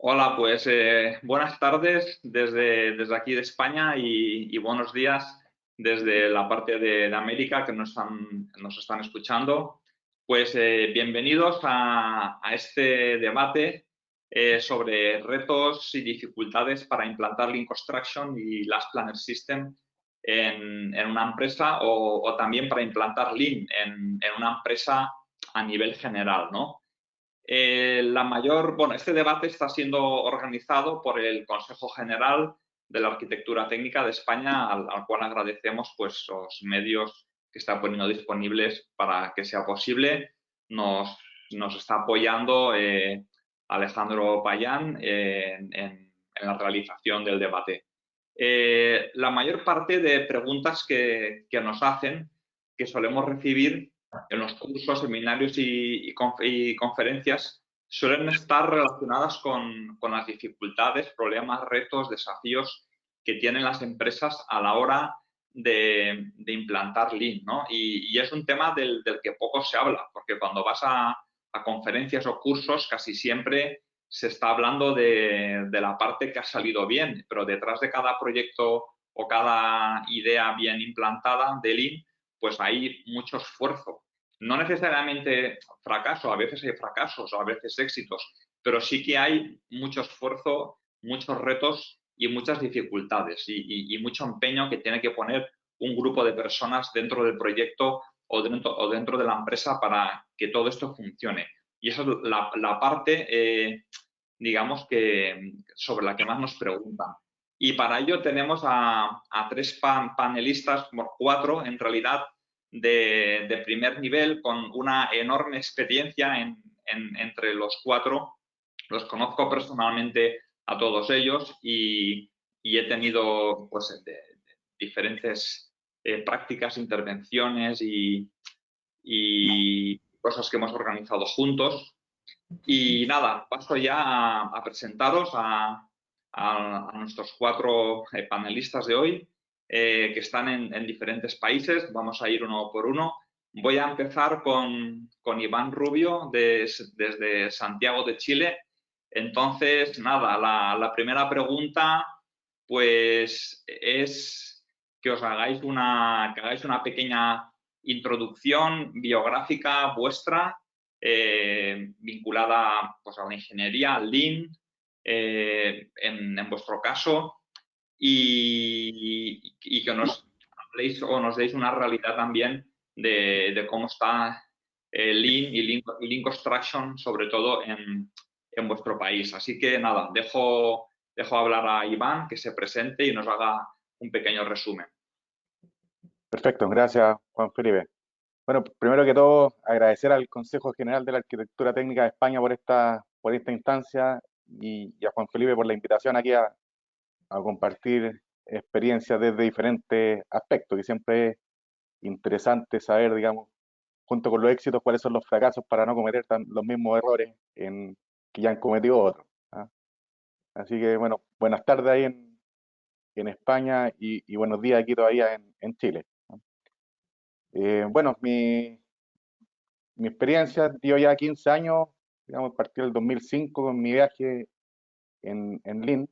Hola, pues buenas tardes desde aquí de España y buenos días desde la parte de América que nos están escuchando. Pues bienvenidos a este debate sobre retos y dificultades para implantar Lean Construction y Last Planner System en una empresa o también para implantar Lean en una empresa a nivel general, ¿no? Este debate está siendo organizado por el Consejo General de la Arquitectura Técnica de España, al cual agradecemos pues, los medios que está poniendo disponibles para que sea posible. Nos está apoyando Alejandro Payán en la realización del debate. La mayor parte de preguntas que nos hacen, que solemos recibir en los cursos, seminarios y conferencias, suelen estar relacionadas con las dificultades, problemas, retos, desafíos que tienen las empresas a la hora de implantar Lean, ¿no? Y es un tema del que poco se habla, porque cuando vas a conferencias o cursos casi siempre se está hablando de la parte que ha salido bien, pero detrás de cada proyecto o cada idea bien implantada de Lean, pues hay mucho esfuerzo. No necesariamente fracaso, a veces hay fracasos o a veces éxitos, pero sí que hay mucho esfuerzo, muchos retos y muchas dificultades y mucho empeño que tiene que poner un grupo de personas dentro del proyecto o dentro de la empresa para que todo esto funcione. Y esa es la parte, digamos, que sobre la que más nos preguntan. Y para ello tenemos a tres panelistas, cuatro en realidad, de primer nivel, con una enorme experiencia entre los cuatro. Los conozco personalmente a todos ellos y he tenido pues, diferentes prácticas, intervenciones y cosas que hemos organizado juntos. Y nada, paso ya a presentaros a nuestros cuatro panelistas de hoy, que están en diferentes países. Vamos a ir uno por uno. Voy a empezar con Iván Rubio desde Santiago de Chile. Entonces, nada, la primera pregunta pues es que hagáis una pequeña introducción biográfica vuestra vinculada pues, a la ingeniería, al Lean, en vuestro caso, y que nos habléis o nos deis una realidad también de cómo está Lean y Lean Construction, sobre todo en vuestro país. Así que nada, dejo hablar a Iván, que se presente y nos haga un pequeño resumen. Perfecto, gracias Juan Felipe. Bueno, primero que todo, agradecer al Consejo General de la Arquitectura Técnica de España por esta instancia y a Juan Felipe por la invitación aquí a compartir experiencias desde diferentes aspectos, que siempre es interesante saber, digamos, junto con los éxitos, cuáles son los fracasos para no cometer los mismos errores que ya han cometido otros. ¿Ah? Así que, bueno, buenas tardes ahí en España y buenos días aquí todavía en Chile. Bueno, mi experiencia, yo ya 15 años, digamos, partí del 2005 con mi viaje en Lynn.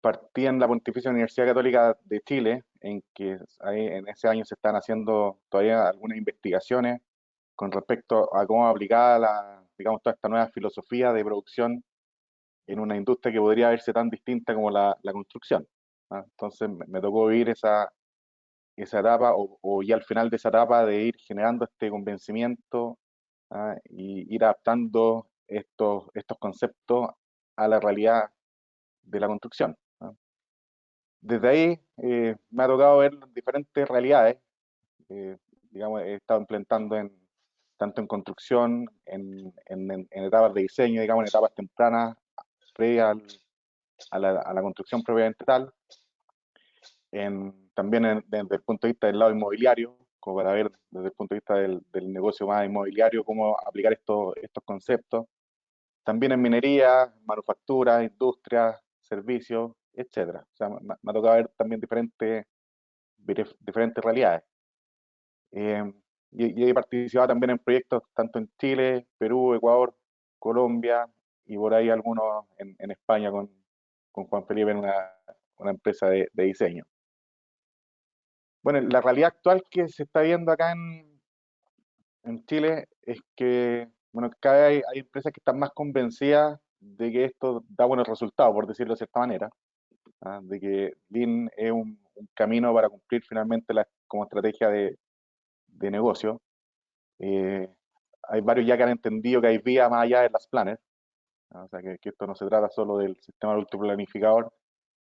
Partí en la Pontificia Universidad Católica de Chile, en que ahí, en ese año se están haciendo todavía algunas investigaciones con respecto a cómo aplicar digamos, toda esta nueva filosofía de producción en una industria que podría verse tan distinta como la construcción. ¿Ah? Entonces me tocó vivir esa etapa o ya al final de esa etapa de ir generando este convencimiento, y ir adaptando estos conceptos a la realidad de la construcción. Desde ahí me ha tocado ver diferentes realidades. eh, digamos, he estado implementando tanto en construcción, en etapas de diseño, digamos, en etapas tempranas, previas a la construcción propiamente tal, también desde el punto de vista del lado inmobiliario, como para ver desde el punto de vista del negocio más inmobiliario cómo aplicar estos conceptos. También en minería, manufactura, industria, servicios, etcétera. O sea, me ha tocado ver también diferentes realidades. Eh, y he participado también en proyectos tanto en Chile, Perú, Ecuador, Colombia y por ahí algunos en España con Juan Felipe en una empresa de diseño. Bueno, la realidad actual que se está viendo acá en Chile es que, bueno, cada vez hay empresas que están más convencidas de que esto da buenos resultados, por decirlo de cierta manera, ¿ah? De que Lean es un camino para cumplir finalmente como estrategia de negocio. Eh, Hay varios ya que han entendido que hay vías más allá de las planners, ¿ah? O sea, que esto no se trata solo del sistema de autoplanificador,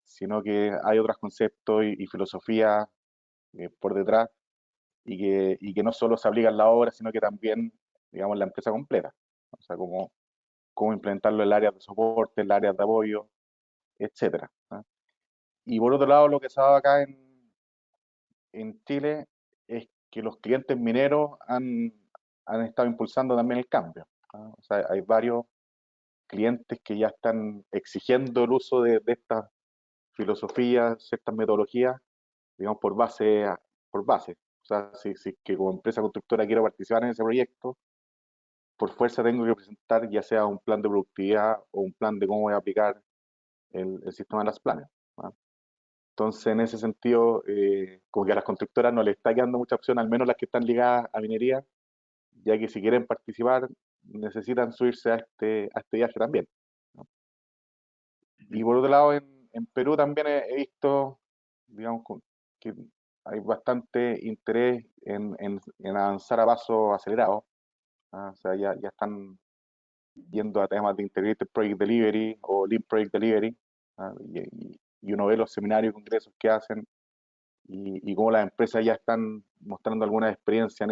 sino que hay otros conceptos y filosofías por detrás y que no solo se aplica en la obra, sino que también, digamos, en la empresa completa. O sea, cómo implementarlo en el área de soporte, en el área de apoyo, etcétera, ¿ah? Y por otro lado, lo que se ha dado acá en Chile es que los clientes mineros han estado impulsando también el cambio, ¿ah? O sea, hay varios clientes que ya están exigiendo el uso de estas filosofías, ciertas metodologías, digamos, por base. O sea, si que como empresa constructora quiero participar en ese proyecto, por fuerza tengo que presentar ya sea un plan de productividad o un plan de cómo voy a aplicar el sistema de las planes, ¿ah? Entonces, en ese sentido, como que a las constructoras no les está quedando mucha opción, al menos las que están ligadas a minería, ya que si quieren participar necesitan subirse a este viaje también, ¿no? Y por otro lado, en Perú también he visto, digamos, que hay bastante interés en avanzar a paso acelerado, ¿ah? O sea, ya están yendo a temas de Integrated Project Delivery o Lean Project Delivery, ¿ah? Y uno ve los seminarios y congresos que hacen y cómo las empresas ya están mostrando alguna experiencia en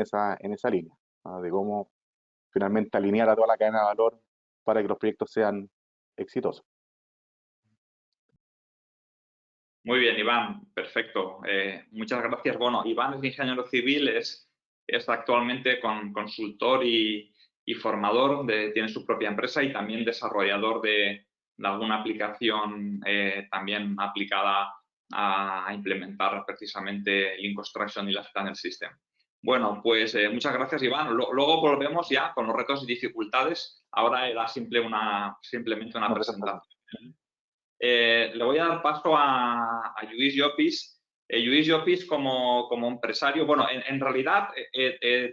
esa línea, ¿ah? De cómo finalmente alinear a toda la cadena de valor para que los proyectos sean exitosos. Muy bien, Iván, perfecto. Muchas gracias. Bueno, Iván es ingeniero civil, es actualmente consultor y formador, tiene su propia empresa y también desarrollador de alguna aplicación también aplicada a implementar precisamente Lean Construction y las Planner System. Bueno, pues muchas gracias, Iván. Luego volvemos ya con los retos y dificultades. Ahora era simplemente una presentación. Le voy a dar paso a Lluís Llopis. Lluís Llopis como empresario, bueno, en realidad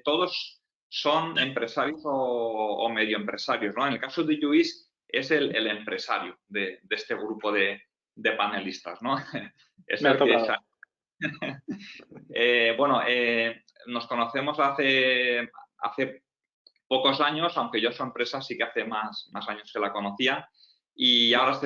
todos son empresarios o medio empresarios, ¿no? En el caso de Lluís es el empresario de este grupo de panelistas, ¿no? Es Me ha el que tocado. bueno, nos conocemos hace pocos años, aunque yo su empresa sí que hace más años que la conocía. Y ahora es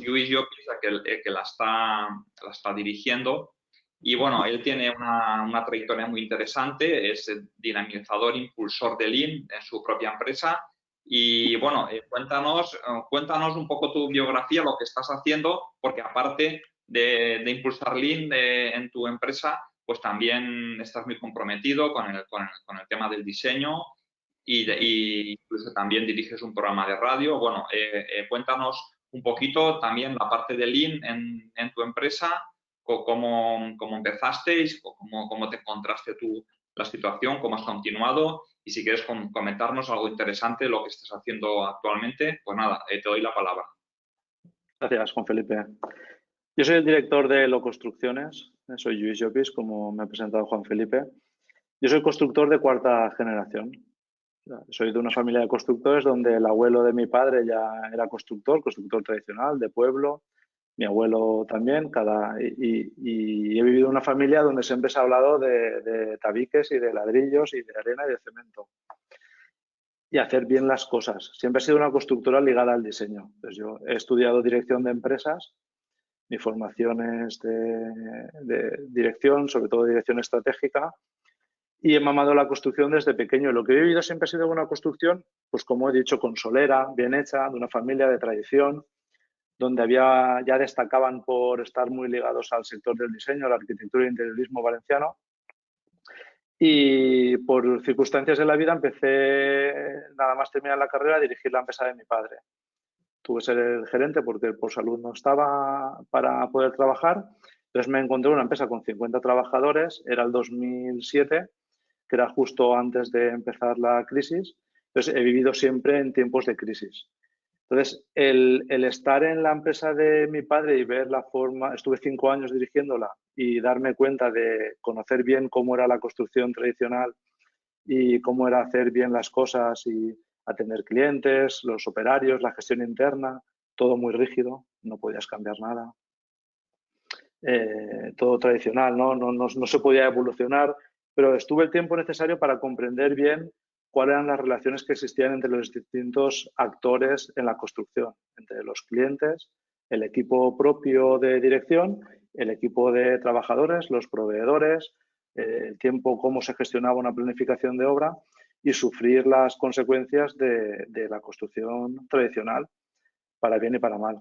Lluís Llopis el que la está dirigiendo. Y bueno, él tiene una trayectoria muy interesante, es dinamizador, impulsor de Lean en su propia empresa. Y bueno, cuéntanos un poco tu biografía, lo que estás haciendo, porque aparte de impulsar Lean en tu empresa, pues también estás muy comprometido con el tema del diseño y incluso también diriges un programa de radio. Bueno, cuéntanos un poquito también la parte de Lean en tu empresa, cómo empezasteis, cómo te encontraste tú la situación, cómo has continuado y si quieres comentarnos algo interesante de lo que estás haciendo actualmente, pues nada, te doy la palabra. Gracias, Juan Felipe. Yo soy el director de Loconstrucciones, soy Lluís Llopis, como me ha presentado Juan Felipe. Yo soy constructor de cuarta generación. Soy de una familia de constructores donde el abuelo de mi padre ya era constructor tradicional de pueblo, mi abuelo también, y he vivido en una familia donde siempre se ha hablado de tabiques y de ladrillos y de arena y de cemento. Y hacer bien las cosas. Siempre he sido una constructora ligada al diseño. Entonces, yo he estudiado dirección de empresas, mi formación es de dirección, sobre todo dirección estratégica, y he mamado la construcción desde pequeño. Lo que he vivido siempre ha sido una construcción, pues como he dicho, consolera, bien hecha, de una familia de tradición, donde ya destacaban por estar muy ligados al sector del diseño, la arquitectura y el interiorismo valenciano. Y por circunstancias de la vida empecé, nada más terminar la carrera, a dirigir la empresa de mi padre. Tuve que ser el gerente porque por salud no estaba para poder trabajar. Entonces me encontré una empresa con 50 trabajadores, era el 2007, que era justo antes de empezar la crisis. Entonces he vivido siempre en tiempos de crisis. Entonces, el estar en la empresa de mi padre y ver la forma, estuve 5 años dirigiéndola y darme cuenta de conocer bien cómo era la construcción tradicional y cómo era hacer bien las cosas y atender clientes, los operarios, la gestión interna, todo muy rígido, no podías cambiar nada. Todo tradicional, no se podía evolucionar, pero estuve el tiempo necesario para comprender bien cuáles eran las relaciones que existían entre los distintos actores en la construcción, entre los clientes, el equipo propio de dirección, el equipo de trabajadores, los proveedores, el tiempo, cómo se gestionaba una planificación de obra y sufrir las consecuencias de la construcción tradicional, para bien y para mal.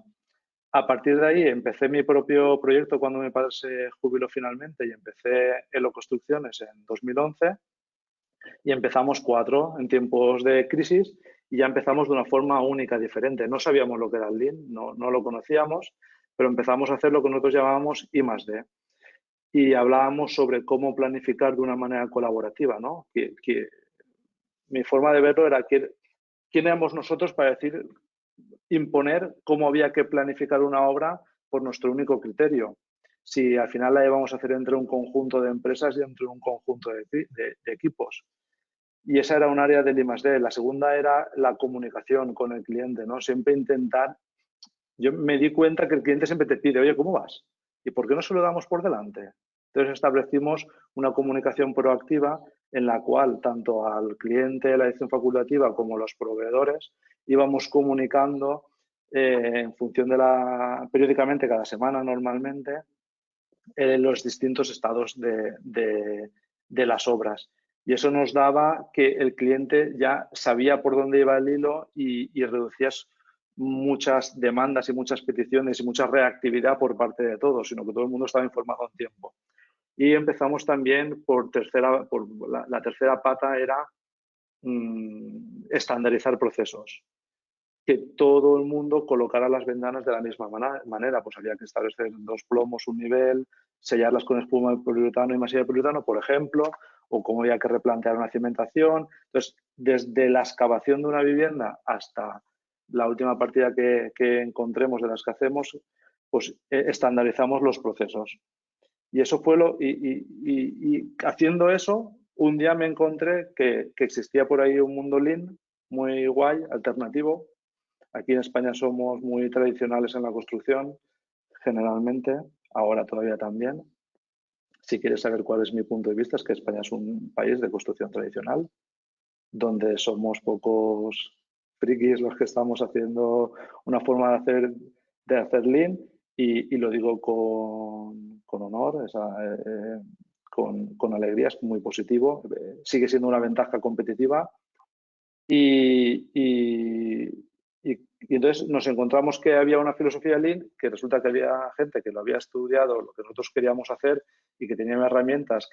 A partir de ahí empecé mi propio proyecto cuando mi padre se jubiló finalmente y empecé Elo Construcciones en 2011 y empezamos 4 en tiempos de crisis y ya empezamos de una forma única, diferente. No sabíamos lo que era el Lean, no lo conocíamos, pero empezamos a hacer lo que nosotros llamábamos I+D y hablábamos sobre cómo planificar de una manera colaborativa, ¿no? Mi forma de verlo era quién éramos nosotros para decir, imponer cómo había que planificar una obra por nuestro único criterio. Si al final la íbamos a hacer entre un conjunto de empresas y entre un conjunto de equipos. Y esa era un área del I+D. La segunda era la comunicación con el cliente, ¿no? Siempre intentar. Yo me di cuenta que el cliente siempre te pide, oye, ¿cómo vas? ¿Y por qué no se lo damos por delante? Entonces establecimos una comunicación proactiva en la cual tanto al cliente, la edición facultativa, como los proveedores íbamos comunicando en función de periódicamente, cada semana normalmente, los distintos estados de las obras. Y eso nos daba que el cliente ya sabía por dónde iba el hilo y reducías muchas demandas y muchas peticiones y mucha reactividad por parte de todos, sino que todo el mundo estaba informado a tiempo. Y empezamos también la tercera pata era estandarizar procesos. Que todo el mundo colocara las ventanas de la misma manera. Pues había que establecer 2 plomos, un nivel, sellarlas con espuma de poliuretano y masilla de poliuretano, por ejemplo, o cómo había que replantear una cimentación. Entonces, desde la excavación de una vivienda hasta la última partida que encontremos de las que hacemos, pues estandarizamos los procesos. Y eso fue y haciendo eso, un día me encontré que existía por ahí un mundo Lean muy guay, alternativo. Aquí en España somos muy tradicionales en la construcción, generalmente, ahora todavía también. Si quieres saber cuál es mi punto de vista, es que España es un país de construcción tradicional, donde somos pocos frikis los que estamos haciendo una forma de hacer Lean, y lo digo con honor, con alegría, es muy positivo, sigue siendo una ventaja competitiva y entonces nos encontramos que había una filosofía Lean, que resulta que había gente que lo había estudiado, lo que nosotros queríamos hacer, y que tenían herramientas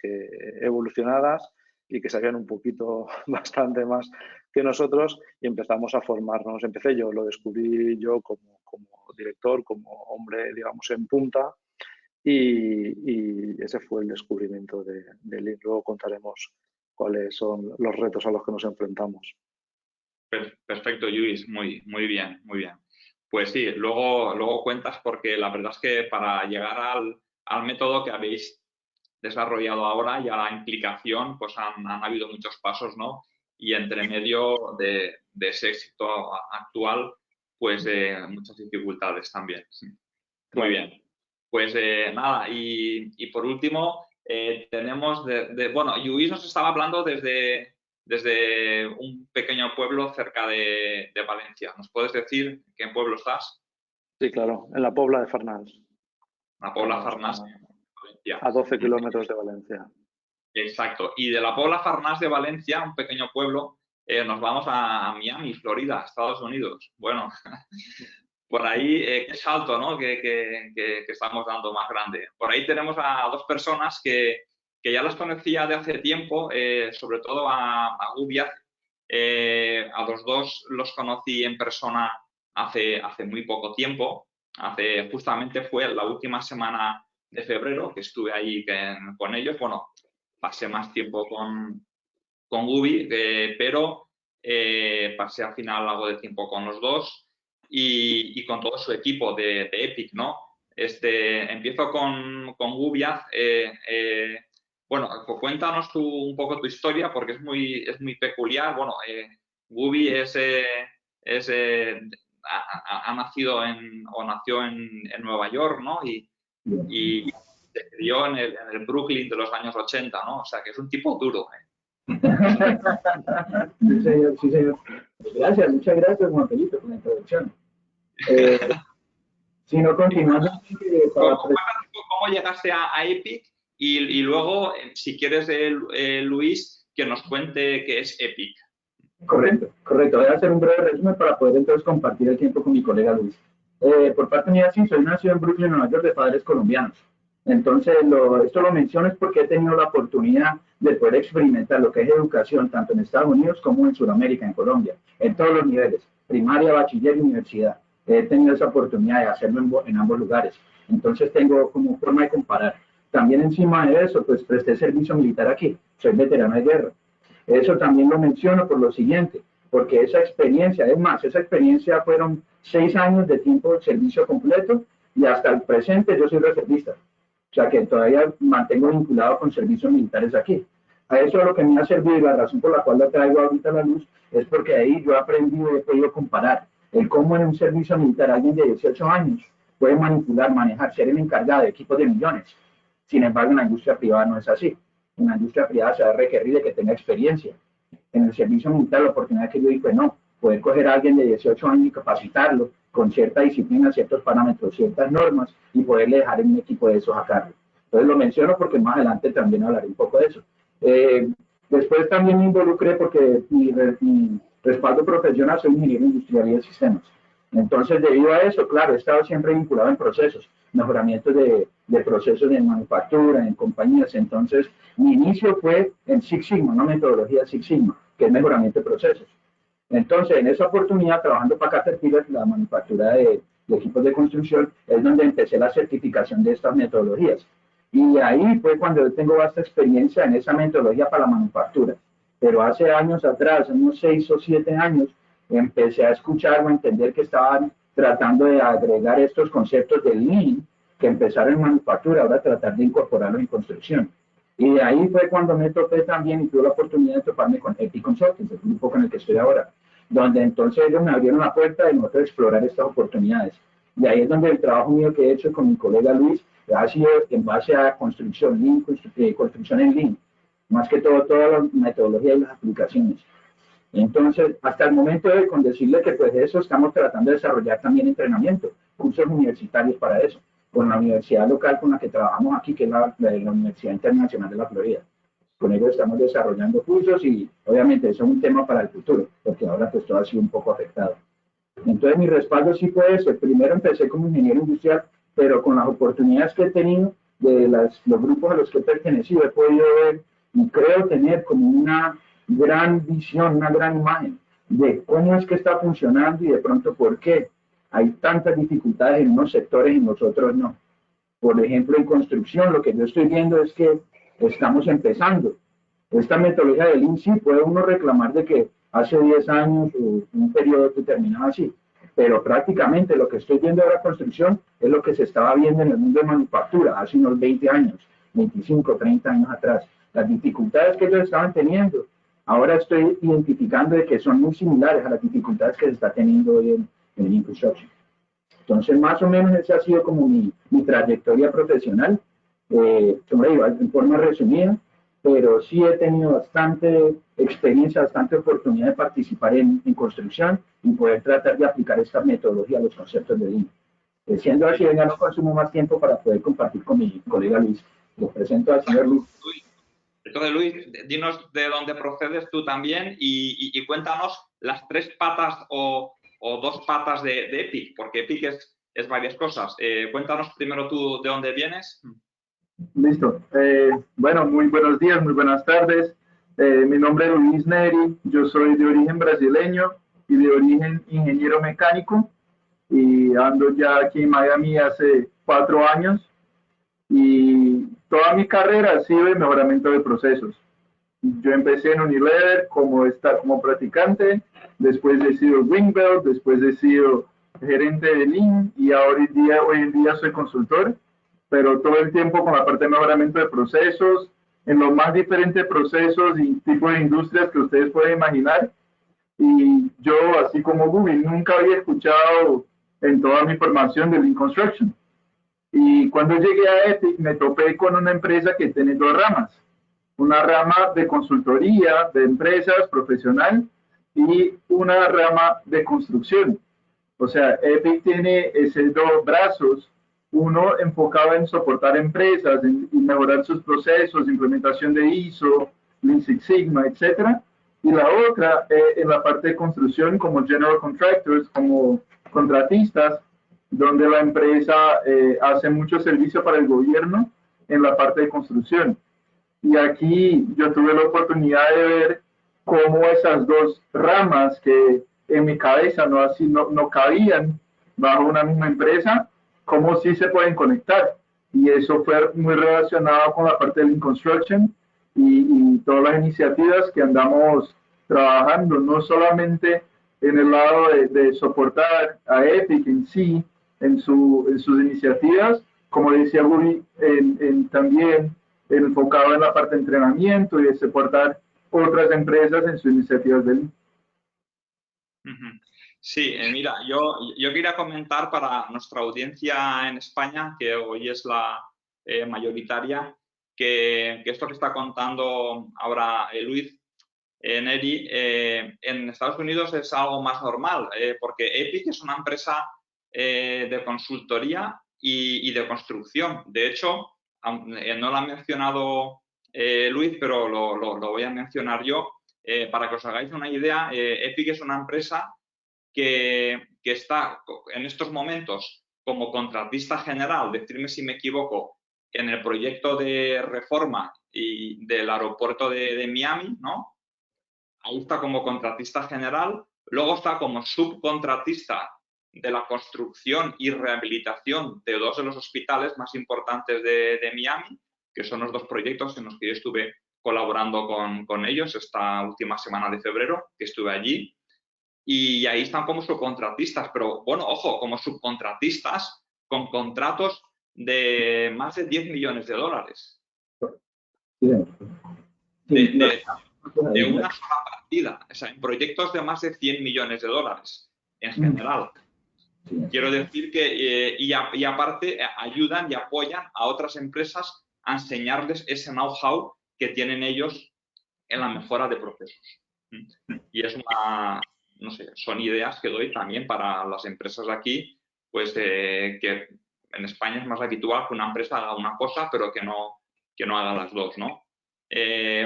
evolucionadas y que sabían un poquito bastante más que nosotros, y empezamos a formarnos. Empecé yo, lo descubrí yo como director, como hombre, digamos, en punta, y ese fue el descubrimiento de Lean. Luego contaremos cuáles son los retos a los que nos enfrentamos. Perfecto, Luis, muy bien, muy bien. Pues sí, luego cuentas, porque la verdad es que para llegar al método que habéis desarrollado ahora y a la implicación, pues han habido muchos pasos, ¿no? Y entre medio de ese éxito actual, pues muchas dificultades también. Sí. Muy bien. Pues nada, y por último, tenemos, bueno, Luis nos estaba hablando desde un pequeño pueblo cerca de Valencia. ¿Nos puedes decir en qué pueblo estás? Sí, claro, en la Pobla de Farnals. La Pobla Farnals de Valencia. A 12 kilómetros de Valencia. Exacto. Y de la Pobla Farnals de Valencia, un pequeño pueblo, nos vamos a Miami, Florida, Estados Unidos. Bueno, por ahí, qué salto, ¿no? que estamos dando más grande. Por ahí tenemos a 2 personas que ya las conocía de hace tiempo, sobre todo a Gubiaz. A los 2 los conocí en persona hace muy poco tiempo. Justamente fue la última semana de febrero que estuve ahí con ellos. Bueno, pasé más tiempo con Gubi, pero pasé al final algo de tiempo con los 2. y con todo su equipo de Epic, ¿no? Empiezo con Gubiaz. Bueno, cuéntanos tú un poco tu historia porque es muy peculiar. Bueno, Gubi ha nacido o nació en Nueva York, ¿no? Y se crió en el Brooklyn de los años 80, ¿no? O sea, que es un tipo duro, ¿eh? Sí, señor, sí, señor. Gracias, muchas gracias, Juan Felipe, por la introducción. Si no continuamos, Cuéntanos cómo llegaste a Epic y luego, si quieres, Luis, que nos cuente qué es Epic. Correcto, correcto. Voy a hacer un breve resumen para poder entonces compartir el tiempo con mi colega Luis. Por parte mía, sí, soy nacido en Brooklyn, Nueva York, de padres colombianos. Entonces, esto lo menciono es porque he tenido la oportunidad de poder experimentar lo que es educación, tanto en Estados Unidos como en Sudamérica, en Colombia, en todos los niveles, primaria, bachiller y universidad. He tenido esa oportunidad de hacerlo en ambos lugares. Entonces, tengo como forma de comparar. También encima de eso, pues presté servicio militar aquí. Soy veterano de guerra. Eso también lo menciono por lo siguiente, porque esa experiencia, es más, esa experiencia fueron 6 años de tiempo de servicio completo y hasta el presente yo soy reservista. O sea que todavía mantengo vinculado con servicios militares aquí. A eso es lo que me ha servido y la razón por la cual lo traigo ahorita a la luz es porque ahí yo he aprendido y he podido comparar el cómo en un servicio militar alguien de 18 años puede manipular, manejar, ser el encargado de equipos de millones. Sin embargo, en la industria privada no es así. En la industria privada se va a requerir de que tenga experiencia. En el servicio militar la oportunidad que yo di fue no, poder coger a alguien de 18 años y capacitarlo con cierta disciplina, ciertos parámetros, ciertas normas y poderle dejar en un equipo de esos a cargo. Entonces lo menciono porque más adelante también hablaré un poco de eso. Después también me involucré porque mi respaldo profesional soy ingeniero industrial y de sistemas. Entonces, debido a eso, claro, he estado siempre vinculado en procesos, mejoramientos de procesos de manufactura, en compañías. Entonces, mi inicio fue en Six Sigma, una metodología Six Sigma, que es mejoramiento de procesos. Entonces, en esa oportunidad, trabajando para Caterpillar, la manufactura de equipos de construcción, es donde empecé la certificación de estas metodologías. Y ahí fue cuando yo tengo vasta experiencia en esa metodología para la manufactura. Pero hace años atrás, unos 6 o 7 años, empecé a escuchar o a entender que estaban tratando de agregar estos conceptos de Lean, que empezaron en manufactura, ahora tratar de incorporarlos en construcción. Y de ahí fue cuando me topé también y tuve la oportunidad de toparme con Epic Consulting, el grupo con el que estoy ahora, donde entonces ellos me abrieron la puerta de nosotros explorar estas oportunidades. Y ahí es donde el trabajo mío que he hecho con mi colega Luis ha sido en base a construcción, Lean, construcción en Lean, más que todo, todas las metodologías y las aplicaciones. Entonces, hasta el momento de hoy, con decirle que pues eso estamos tratando de desarrollar también entrenamiento, cursos universitarios para eso, con la universidad local con la que trabajamos aquí, que es la Universidad Internacional de la Florida. Con ellos estamos desarrollando cursos y obviamente eso es un tema para el futuro, porque ahora pues todo ha sido un poco afectado. Entonces mi respaldo sí fue eso. Primero empecé como ingeniero industrial, pero con las oportunidades que he tenido de los grupos a los que he pertenecido, he podido ver y creo tener como una gran visión, una gran imagen de cómo es que está funcionando y de pronto por qué hay tantas dificultades en unos sectores y en los otros no. Por ejemplo, en construcción, lo que yo estoy viendo es que estamos empezando. Esta metodología del Lean sí puede uno reclamar de que hace 10 años o un periodo determinado así, pero prácticamente lo que estoy viendo ahora en construcción es lo que se estaba viendo en el mundo de manufactura hace unos 20 años, 25, 30 años atrás. Las dificultades que ellos estaban teniendo, ahora estoy identificando de que son muy similares a las dificultades que se está teniendo hoy en el infrastructure. Entonces, más o menos esa ha sido como mi trayectoria profesional, como digo, en forma resumida, pero sí he tenido bastante experiencia, bastante oportunidad de participar en construcción y poder tratar de aplicar esta metodología a los conceptos de Lean. Siendo así, ya no consumo más tiempo para poder compartir con mi colega Luis. Lo presento al señor Luis. Entonces, Luis, dinos de dónde procedes tú también y cuéntanos las 3 patas o 2 patas de Epic, porque Epic es varias cosas. Cuéntanos primero tú de dónde vienes. Listo. Bueno, muy buenos días, muy buenas tardes. Mi nombre es Luis Neri, yo soy de origen brasileño y de origen ingeniero mecánico y ando ya aquí en Miami hace 4 años y toda mi carrera ha sido de mejoramiento de procesos. Yo empecé en Unilever como practicante, después he sido Wing Belt, después he sido gerente de Lean y hoy en día soy consultor, pero todo el tiempo con la parte de mejoramiento de procesos, en los más diferentes procesos y tipos de industrias que ustedes pueden imaginar. Y yo, así como Google, nunca había escuchado en toda mi formación de Lean Construction. Y cuando llegué a Epic me topé con una empresa que tiene dos ramas. Una rama de consultoría de empresas profesional y una rama de construcción. O sea, Epic tiene esos dos brazos, uno enfocado en soportar empresas y mejorar sus procesos, implementación de ISO, Lean Six Sigma, etcétera, y la otra en la parte de construcción como general contractors, como contratistas, donde la empresa hace mucho servicio para el gobierno en la parte de construcción. Y aquí yo tuve la oportunidad de ver cómo esas dos ramas que en mi cabeza no cabían bajo una misma empresa, cómo sí se pueden conectar. Y eso fue muy relacionado con la parte del Lean Construction y todas las iniciativas que andamos trabajando, no solamente en el lado de soportar a Epic en sí, en sus iniciativas, como decía Guri, también enfocado en la parte de entrenamiento y de soportar otras empresas en sus iniciativas de Lean. Sí, mira, yo quería comentar para nuestra audiencia en España, que hoy es la mayoritaria, que esto que está contando ahora Luis Neri, en Estados Unidos es algo más normal, porque Epic es una empresa de consultoría y de construcción. De hecho, no lo ha mencionado Luis, pero lo voy a mencionar yo. Para que os hagáis una idea, Epic es una empresa que está en estos momentos como contratista general, decirme si me equivoco, en el proyecto de reforma y del aeropuerto de Miami, ¿no? Ahí está como contratista general, luego está como subcontratista de la construcción y rehabilitación de dos de los hospitales más importantes de Miami, que son los dos proyectos en los que yo estuve colaborando con ellos esta última semana de febrero, que estuve allí. Y ahí están como subcontratistas, pero bueno, ojo, como subcontratistas con contratos de más de 10 millones de dólares. De una sola partida, o sea, en proyectos de más de 100 millones de dólares en general. Quiero decir que, y aparte, ayudan y apoyan a otras empresas a enseñarles ese know-how que tienen ellos en la mejora de procesos. Y es una, no sé, son ideas que doy también para las empresas de aquí, pues que en España es más habitual que una empresa haga una cosa, pero que no haga las dos, ¿no?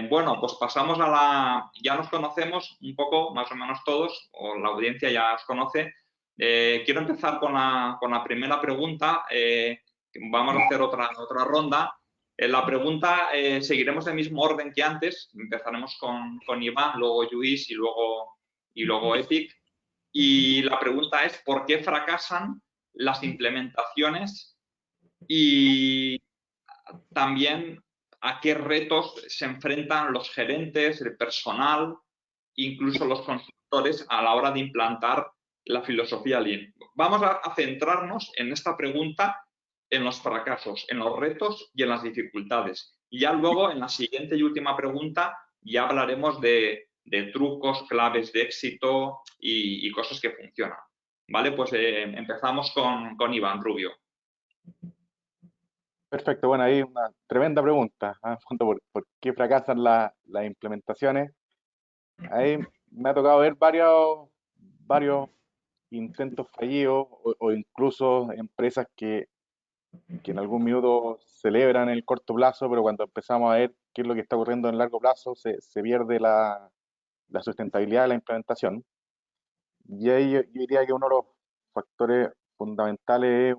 Bueno, pues pasamos a ya nos conocemos un poco, más o menos todos, o la audiencia ya os conoce. Quiero empezar con la primera pregunta. Vamos a hacer otra ronda. La pregunta, seguiremos el mismo orden que antes. Empezaremos con Iván, luego Lluís y luego Epic. Y la pregunta es, ¿por qué fracasan las implementaciones? Y también, ¿a qué retos se enfrentan los gerentes, el personal, incluso los consultores a la hora de implantar la filosofía Lean? Vamos a centrarnos en esta pregunta, en los fracasos, en los retos y en las dificultades. Y ya luego, en la siguiente y última pregunta, ya hablaremos de trucos, claves de éxito y cosas que funcionan. ¿Vale? Pues empezamos con Iván Rubio. Perfecto, bueno, ahí una tremenda pregunta, ¿ah? ¿Por qué fracasan las implementaciones? Ahí me ha tocado ver varios intentos fallidos o incluso empresas que en algún minuto celebran el corto plazo, pero cuando empezamos a ver qué es lo que está ocurriendo en el largo plazo, se pierde la sustentabilidad de la implementación. Y ahí yo diría que uno de los factores fundamentales es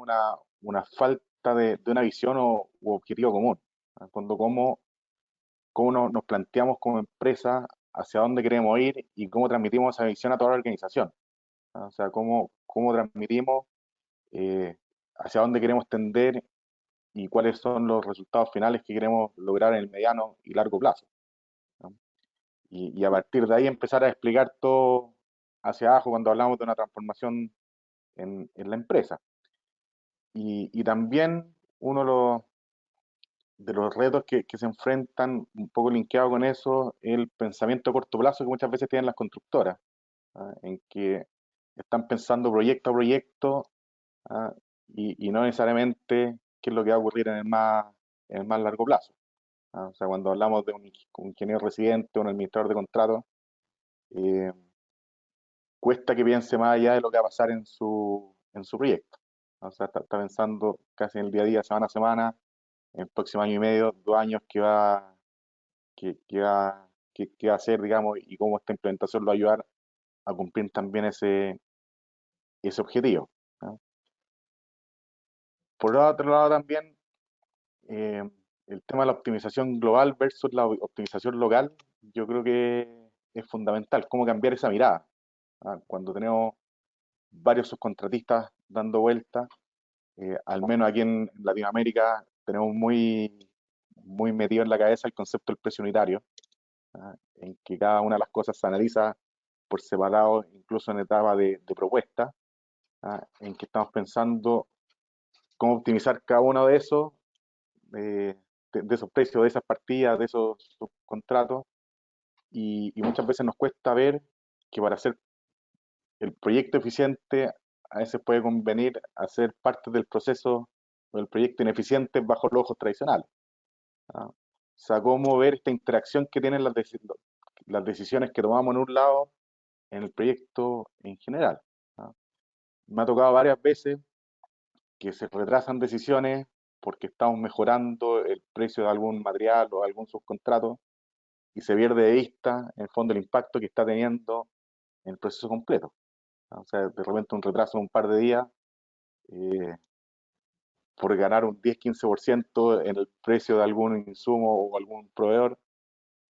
una falta de una visión u objetivo común. Cuando cómo nos planteamos como empresa hacia dónde queremos ir y cómo transmitimos esa visión a toda la organización. O sea, cómo transmitimos hacia dónde queremos tender y cuáles son los resultados finales que queremos lograr en el mediano y largo plazo, ¿no? Y a partir de ahí empezar a explicar todo hacia abajo cuando hablamos de una transformación en la empresa. Y también uno de los retos que se enfrentan, un poco linkeado con eso, el pensamiento a corto plazo que muchas veces tienen las constructoras, en que están pensando proyecto a proyecto, ¿ah? Y no necesariamente qué es lo que va a ocurrir en el más largo plazo. O sea, cuando hablamos de un ingeniero residente o un administrador de contratos, eh, cuesta que piense más allá de lo que va a pasar en su proyecto. O sea, está pensando casi en el día a día, semana a semana, en el próximo año y medio, 2 años que va a hacer, digamos, y cómo esta implementación lo va a ayudar a cumplir también ese objetivo, ¿no? Por otro lado también, eh, el tema de la optimización global versus la optimización local, yo creo que es fundamental, cómo cambiar esa mirada. Cuando tenemos varios subcontratistas dando vueltas, al menos aquí en Latinoamérica tenemos muy metido en la cabeza el concepto del precio unitario, en que cada una de las cosas se analiza por separado, incluso en etapa de propuesta, en que estamos pensando cómo optimizar cada uno de esos, eh, de esos precios, de esas partidas, de esos subcontratos, y muchas veces nos cuesta ver que para hacer el proyecto eficiente a veces puede convenir hacer parte del proceso o del proyecto ineficiente bajo los ojos tradicionales. O sea, cómo ver esta interacción que tienen las decisiones que tomamos en un lado en el proyecto en general. ¿No? Me ha tocado varias veces que se retrasan decisiones porque estamos mejorando el precio de algún material o algún subcontrato y se pierde de vista, en el fondo, el impacto que está teniendo en el proceso completo. ¿No? O sea, de repente un retraso de un par de días eh, por ganar un 10-15% en el precio de algún insumo o algún proveedor,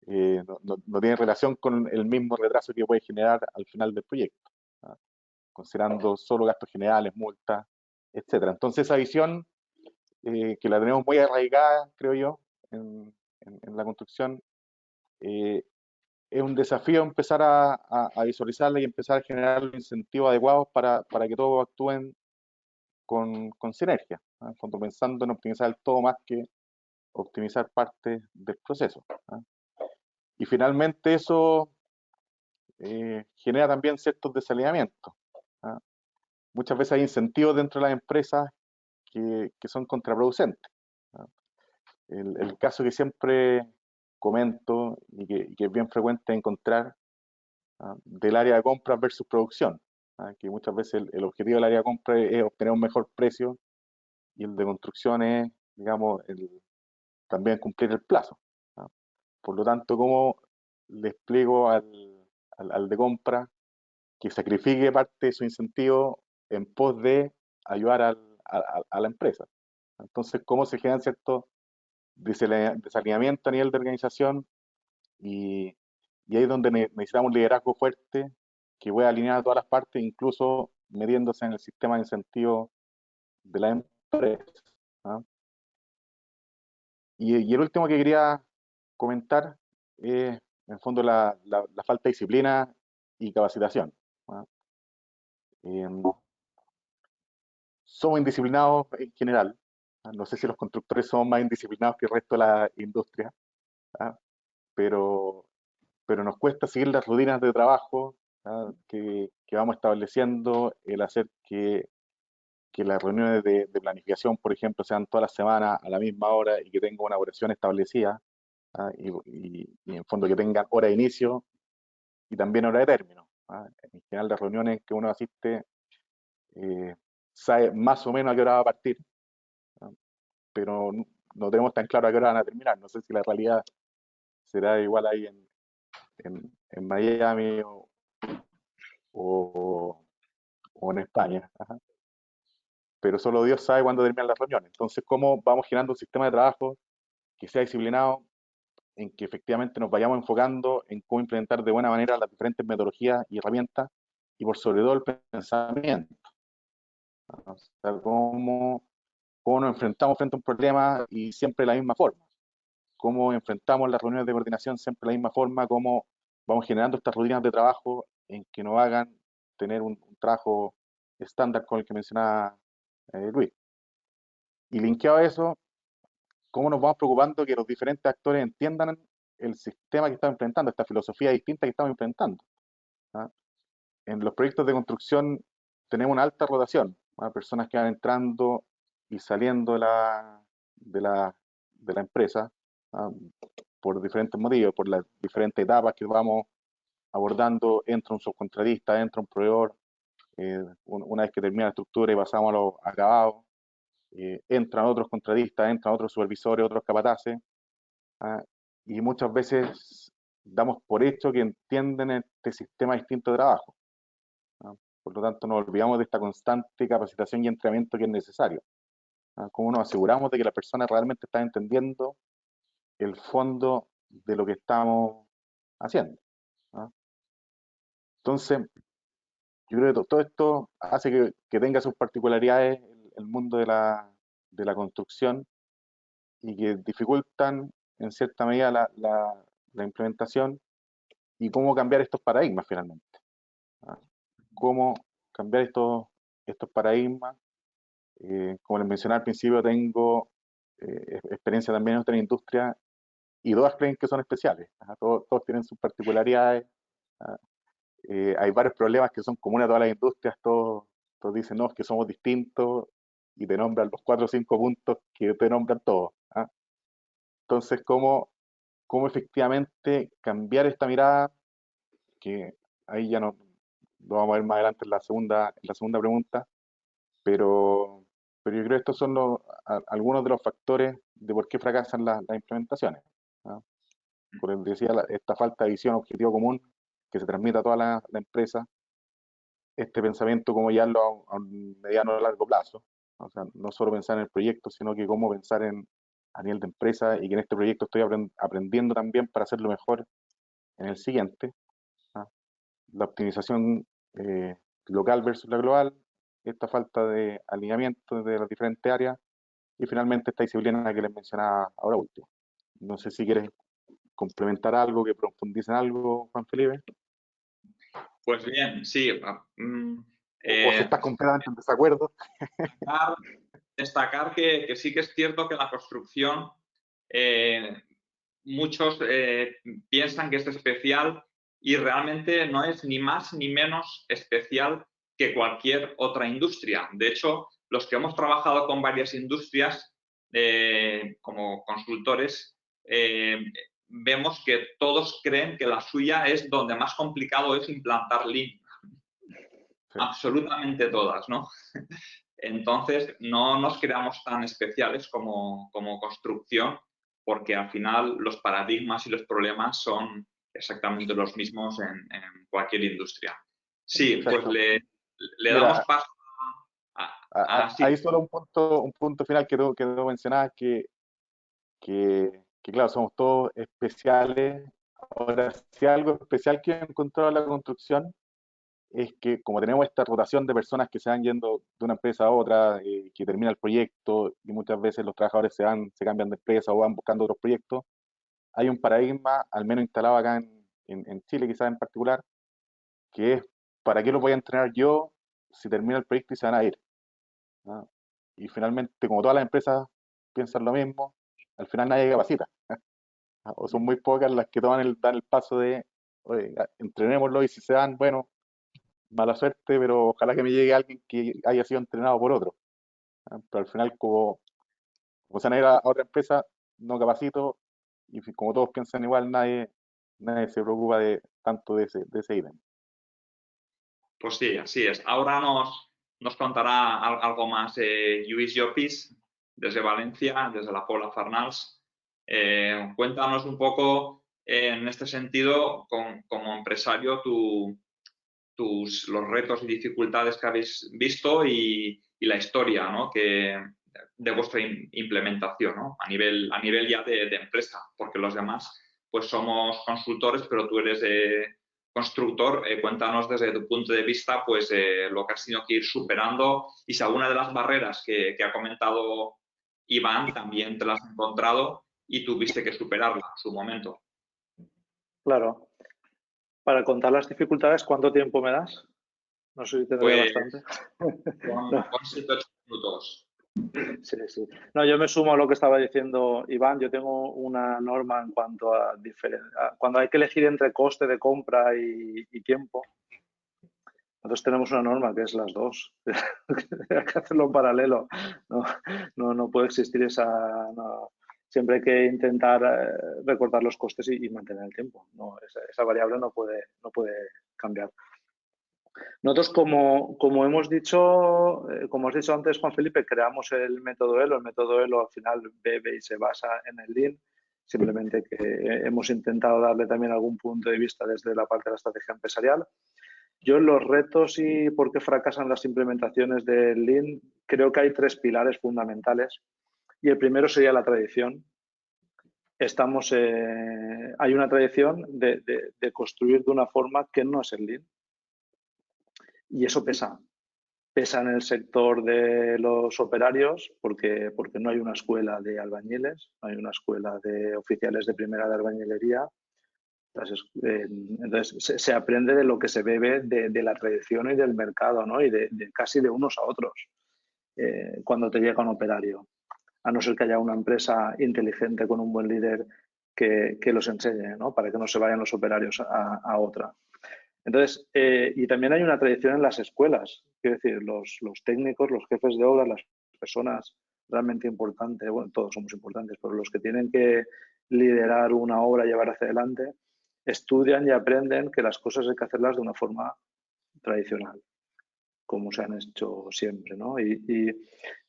no tiene relación con el mismo retraso que puede generar al final del proyecto, ¿no? Considerando solo gastos generales, multas, etcétera. Entonces esa visión, que la tenemos muy arraigada, creo yo, en la construcción, eh, es un desafío empezar a visualizarla y empezar a generar los incentivos adecuados para que todos actúen con sinergia, ¿no? En fondo, pensando en optimizar el todo más que optimizar parte del proceso, ¿no? Y finalmente eso genera también ciertos desalineamientos, ¿no? Muchas veces hay incentivos dentro de las empresas que son contraproducentes, ¿no? El caso que siempre comento y que es bien frecuente encontrar, del área de compras versus producción, que muchas veces el objetivo del área de compra es obtener un mejor precio y el de construcción es, digamos, también cumplir el plazo, ¿no? Por lo tanto, ¿cómo le explico al de compra que sacrifique parte de su incentivo en pos de ayudar a la empresa? Entonces, ¿cómo se generan ciertos desalineamientos a nivel de organización? Y, y ahí es donde necesitamos un liderazgo fuerte que pueda alinear a todas las partes, incluso metiéndose en el sistema de incentivos de la empresa, ¿no? Y el último que quería comentar es, en el fondo, la falta de disciplina y capacitación, ¿no? Somos indisciplinados en general, ¿no? No sé si los constructores son más indisciplinados que el resto de la industria, ¿no? pero, pero nos cuesta seguir las rutinas de trabajo, ¿no? que vamos estableciendo, el hacer que las reuniones de planificación, por ejemplo, sean todas las semanas a la misma hora y que tenga una oración establecida, y en fondo que tengan hora de inicio y también hora de término. En general, las reuniones que uno asiste, eh, sabe más o menos a qué hora va a partir, ¿no? Pero no tenemos tan claro a qué hora van a terminar. No sé si la realidad será igual ahí en Miami o, o en España. Ajá. Pero solo Dios sabe cuándo terminan las reuniones. Entonces, ¿cómo vamos generando un sistema de trabajo que sea disciplinado, en que efectivamente nos vayamos enfocando en cómo implementar de buena manera las diferentes metodologías y herramientas y por sobre todo el pensamiento? O sea, cómo nos enfrentamos frente a un problema y siempre de la misma forma, cómo enfrentamos las reuniones de coordinación siempre de la misma forma, cómo vamos generando estas rutinas de trabajo en que nos hagan tener un trabajo estándar con el que mencionaba Luis. Y linkeado a eso, cómo nos vamos preocupando que los diferentes actores entiendan el sistema que estamos implementando, esta filosofía distinta que estamos implementando. ¿Ah? En los proyectos de construcción tenemos una alta rotación, personas que van entrando y saliendo de la empresa, ¿ah? Por diferentes motivos, por las diferentes etapas que vamos abordando. Entra un subcontratista, entra un proveedor, una vez que termina la estructura y pasamos a los acabados, entran otros contratistas, entran otros supervisores, otros capataces, ¿ah? Y muchas veces damos por hecho que entienden este sistema distinto de trabajo, ¿ah? Por lo tanto, nos olvidamos de esta constante capacitación y entrenamiento que es necesario, ¿ah? Cómo nos aseguramos de que la persona realmente está entendiendo el fondo de lo que estamos haciendo, ¿ah? Entonces, yo creo que todo esto hace que tenga sus particularidades el mundo de la construcción y que dificultan en cierta medida la implementación y cómo cambiar estos paradigmas finalmente, ¿ah? Cómo cambiar estos paradigmas. Como les mencioné al principio, tengo experiencia también en otra industria y todas creen que son especiales, ¿ah? Todos tienen sus particularidades, ¿ah? Hay varios problemas que son comunes a todas las industrias, todos dicen, no, es que somos distintos y te nombran los 4 o 5 puntos que te nombran todos, ¿ah? Entonces, ¿cómo efectivamente cambiar esta mirada? Que ahí ya no lo vamos a ver más adelante en la segunda pregunta, pero, pero yo creo que estos son algunos de los factores de por qué fracasan las implementaciones, ¿ah? Como les decía, esta falta de visión, objetivo común que se transmite a toda la empresa, este pensamiento como ya a un mediano o largo plazo, o sea, no solo pensar en el proyecto, sino que cómo pensar a nivel de empresa y que en este proyecto estoy aprendiendo también para hacerlo mejor en el siguiente, ¿ah? La optimización local versus la global, esta falta de alineamiento de las diferentes áreas y finalmente esta disciplina que les mencionaba ahora último. No sé si quieres complementar algo, que profundice en algo, Juan Felipe. Pues bien, sí. O si estás completamente en desacuerdo. Destacar que sí que es cierto que la construcción muchos piensan que es especial y realmente no es ni más ni menos especial que cualquier otra industria. De hecho, los que hemos trabajado con varias industrias como consultores, vemos que todos creen que la suya es donde más complicado es implantar Lean. Sí. Absolutamente todas, ¿no? Entonces, no nos creamos tan especiales como construcción, porque al final los paradigmas y los problemas son exactamente los mismos en cualquier industria. Sí, exacto. Pues le damos paso ahí solo un punto final que tú mencionabas, que claro, somos todos especiales. Ahora, si algo especial que he encontrado en la construcción es que como tenemos esta rotación de personas que se van yendo de una empresa a otra, que termina el proyecto y muchas veces los trabajadores se cambian de empresa o van buscando otros proyectos, hay un paradigma, al menos instalado acá en Chile quizás en particular, que es, ¿para qué lo voy a entrenar yo si termina el proyecto y se van a ir? ¿No? Y finalmente, como todas las empresas piensan lo mismo, al final nadie capacita, o son muy pocas las que dan el paso de, oye, entrenémoslo y si se dan, bueno, mala suerte, pero ojalá que me llegue alguien que haya sido entrenado por otro. Pero al final, como se van a ir a otra empresa, no capacito, y como todos piensan igual, nadie se preocupa tanto de ese ítem. Pues sí, así es. Ahora nos contará algo más Lluís Llopis, desde Valencia, desde la Pola Farnals. Cuéntanos un poco, en este sentido, como empresario, los retos y dificultades que habéis visto y la historia, ¿no?, de vuestra implementación, ¿no?, a nivel ya de empresa, porque los demás pues somos consultores, pero tú eres constructor. Cuéntanos desde tu punto de vista pues lo que has tenido que ir superando y si alguna de las barreras que ha comentado Iván también te las has encontrado y tuviste que superarla en su momento. Claro. Para contar las dificultades, ¿cuánto tiempo me das? No sé si tendré Pues bastante. con 7-8 minutos. Sí, sí. No, yo me sumo a lo que estaba diciendo Iván. Yo tengo una norma en cuanto a cuando hay que elegir entre coste de compra y tiempo. Nosotros tenemos una norma que es las dos. Hay que hacerlo en paralelo. No puede existir esa. No. Siempre hay que intentar recortar los costes y mantener el tiempo. No, esa variable no puede cambiar. Nosotros, como hemos dicho, como has dicho antes, Juan Felipe, creamos el método ELO. El método ELO al final bebe y se basa en el Lean, simplemente que hemos intentado darle también algún punto de vista desde la parte de la estrategia empresarial. Yo en los retos y por qué fracasan las implementaciones del Lean, creo que hay 3 pilares fundamentales. Y el primero sería la tradición. Hay una tradición de construir de una forma que no es el Lean. Y eso pesa. Pesa en el sector de los operarios porque no hay una escuela de albañiles, no hay una escuela de oficiales de primera de albañilería. Entonces se aprende de lo que se bebe de la tradición y del mercado, ¿no? Y casi de unos a otros cuando te llega un operario. A no ser que haya una empresa inteligente con un buen líder que los enseñe, ¿no? Para que no se vayan los operarios a otra. Entonces, y también hay una tradición en las escuelas, quiero decir, los técnicos, los jefes de obra, las personas realmente importantes, bueno, todos somos importantes, pero los que tienen que liderar una obra y llevar hacia adelante, estudian y aprenden que las cosas hay que hacerlas de una forma tradicional, como se han hecho siempre, ¿no? Y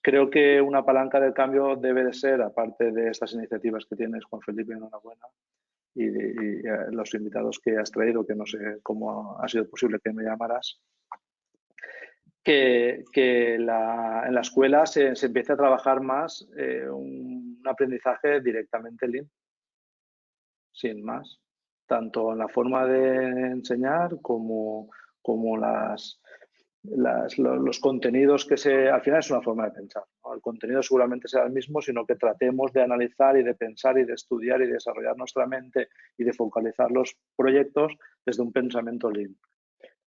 creo que una palanca del cambio debe de ser, aparte de estas iniciativas que tienes, Juan Felipe, enhorabuena, y los invitados que has traído, que no sé cómo ha sido posible que me llamaras, que en la escuela se empiece a trabajar más un aprendizaje directamente Lean, sin más, tanto en la forma de enseñar como los contenidos que al final es una forma de pensar, ¿no? El contenido seguramente será el mismo, sino que tratemos de analizar y de pensar y de estudiar y de desarrollar nuestra mente y de focalizar los proyectos desde un pensamiento Lean.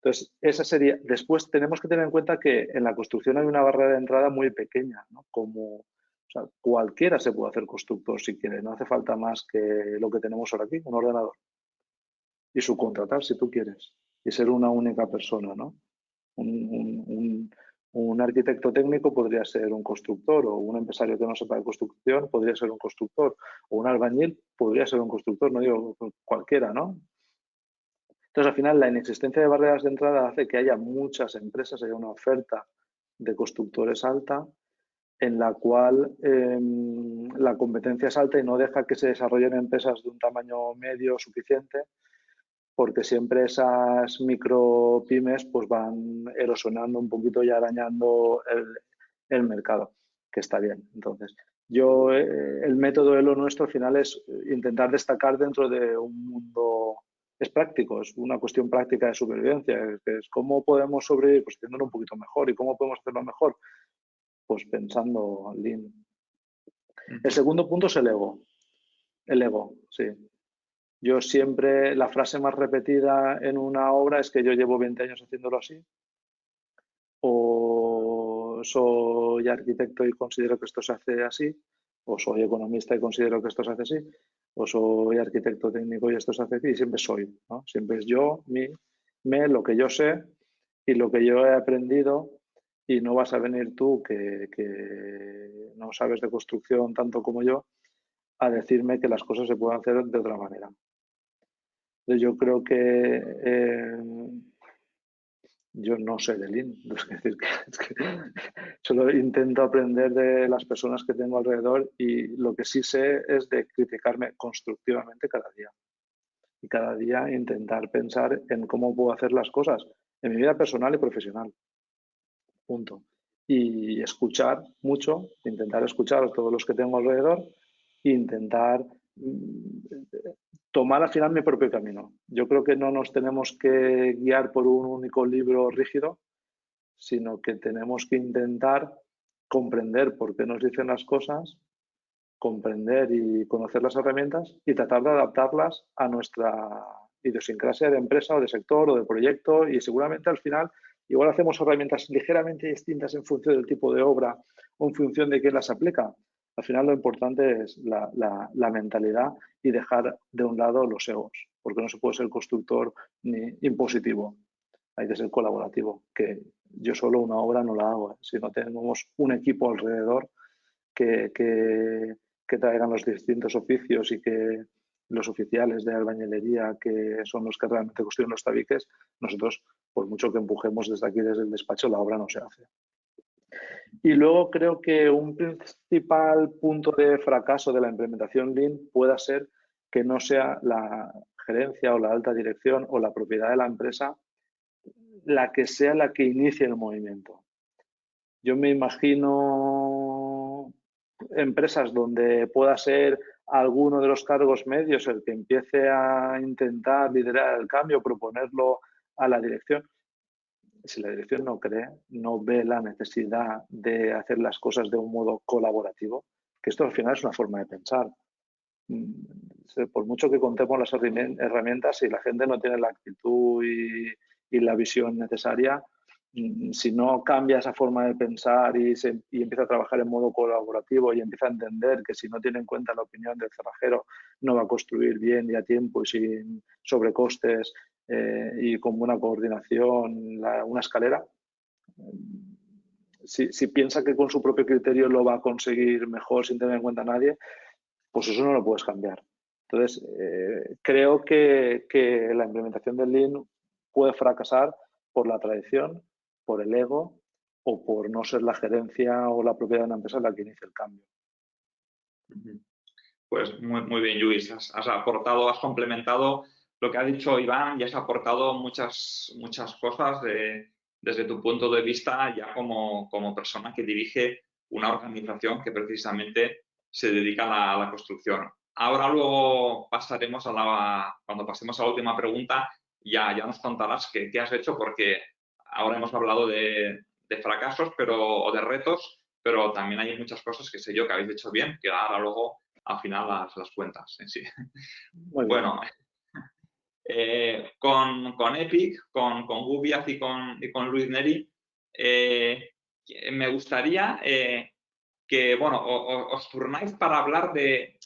Entonces, esa sería. Después tenemos que tener en cuenta que en la construcción hay una barrera de entrada muy pequeña, ¿no? O sea, cualquiera se puede hacer constructor si quiere, no hace falta más que lo que tenemos ahora aquí, un ordenador. Y subcontratar si tú quieres. Y ser una única persona, ¿no? Un arquitecto técnico podría ser un constructor, o un empresario que no sepa de construcción podría ser un constructor, o un albañil podría ser un constructor, no digo cualquiera, ¿no? Entonces, al final, la inexistencia de barreras de entrada hace que haya muchas empresas, haya una oferta de constructores alta, en la cual la competencia es alta y no deja que se desarrollen empresas de un tamaño medio suficiente, porque siempre esas micro pymes pues van erosionando un poquito y arañando el mercado, que está bien. Entonces, el método de lo nuestro al final es intentar destacar dentro de un mundo. Es práctico, es una cuestión práctica de supervivencia. Es cómo podemos sobrevivir, pues haciéndolo un poquito mejor. ¿Y cómo podemos hacerlo mejor? Pues pensando Lean. El segundo punto es el ego. El ego, sí. Yo siempre, la frase más repetida en una obra es que yo llevo 20 años haciéndolo así, o soy arquitecto y considero que esto se hace así, o soy economista y considero que esto se hace así, o soy arquitecto técnico y esto se hace así, y siempre soy, ¿no? Siempre es yo, lo que yo sé y lo que yo he aprendido, y no vas a venir tú, que no sabes de construcción tanto como yo, a decirme que las cosas se pueden hacer de otra manera. Yo creo que yo no sé de Lean, es decir, que solo intento aprender de las personas que tengo alrededor, y lo que sí sé es de criticarme constructivamente cada día. Y cada día intentar pensar en cómo puedo hacer las cosas en mi vida personal y profesional. Punto. Y escuchar mucho, intentar escuchar a todos los que tengo alrededor e intentar tomar al final mi propio camino. Yo creo que no nos tenemos que guiar por un único libro rígido, sino que tenemos que intentar comprender por qué nos dicen las cosas, comprender y conocer las herramientas y tratar de adaptarlas a nuestra idiosincrasia de empresa o de sector o de proyecto, y seguramente al final Igual hacemos herramientas ligeramente distintas en función del tipo de obra o en función de quién las aplica. Al final lo importante es la mentalidad y dejar de un lado los egos, porque no se puede ser constructor ni impositivo. Hay que ser colaborativo, que yo solo una obra no la hago. Si no tenemos un equipo alrededor que traigan los distintos oficios y que los oficiales de albañilería, que son los que realmente construyen los tabiques, nosotros, por mucho que empujemos desde aquí, desde el despacho, la obra no se hace. Y luego creo que un principal punto de fracaso de la implementación Lean pueda ser que no sea la gerencia o la alta dirección o la propiedad de la empresa la que sea la que inicie el movimiento. Yo me imagino empresas donde pueda ser alguno de los cargos medios el que empiece a intentar liderar el cambio, proponerlo a la dirección. Si la dirección no cree, no ve la necesidad de hacer las cosas de un modo colaborativo, que esto al final es una forma de pensar. Por mucho que contemos las herramientas, si la gente no tiene la actitud y la visión necesaria, si no cambia esa forma de pensar y empieza a trabajar en modo colaborativo y empieza a entender que si no tiene en cuenta la opinión del cerrajero no va a construir bien y a tiempo y sin sobrecostes y con buena coordinación una escalera, si piensa que con su propio criterio lo va a conseguir mejor sin tener en cuenta a nadie, pues eso no lo puedes cambiar. Entonces, creo que la implementación del Lean puede fracasar por la tradición, por el ego o por no ser la gerencia o la propiedad de una empresa la que inicie el cambio. Pues muy bien, Lluís. Has aportado, has complementado lo que ha dicho Iván y has aportado muchas cosas desde tu punto de vista ya como persona que dirige una organización que precisamente se dedica a la construcción. Ahora luego pasaremos cuando pasemos a la última pregunta, ya nos contarás qué has hecho, porque ahora hemos hablado de fracasos o de retos, pero también hay muchas cosas que sé yo que habéis hecho bien, que ahora luego al final las cuentas en sí. Bueno, con Epic, con Gubiaz y con Luis Neri, me gustaría que, bueno, os turnáis para hablar de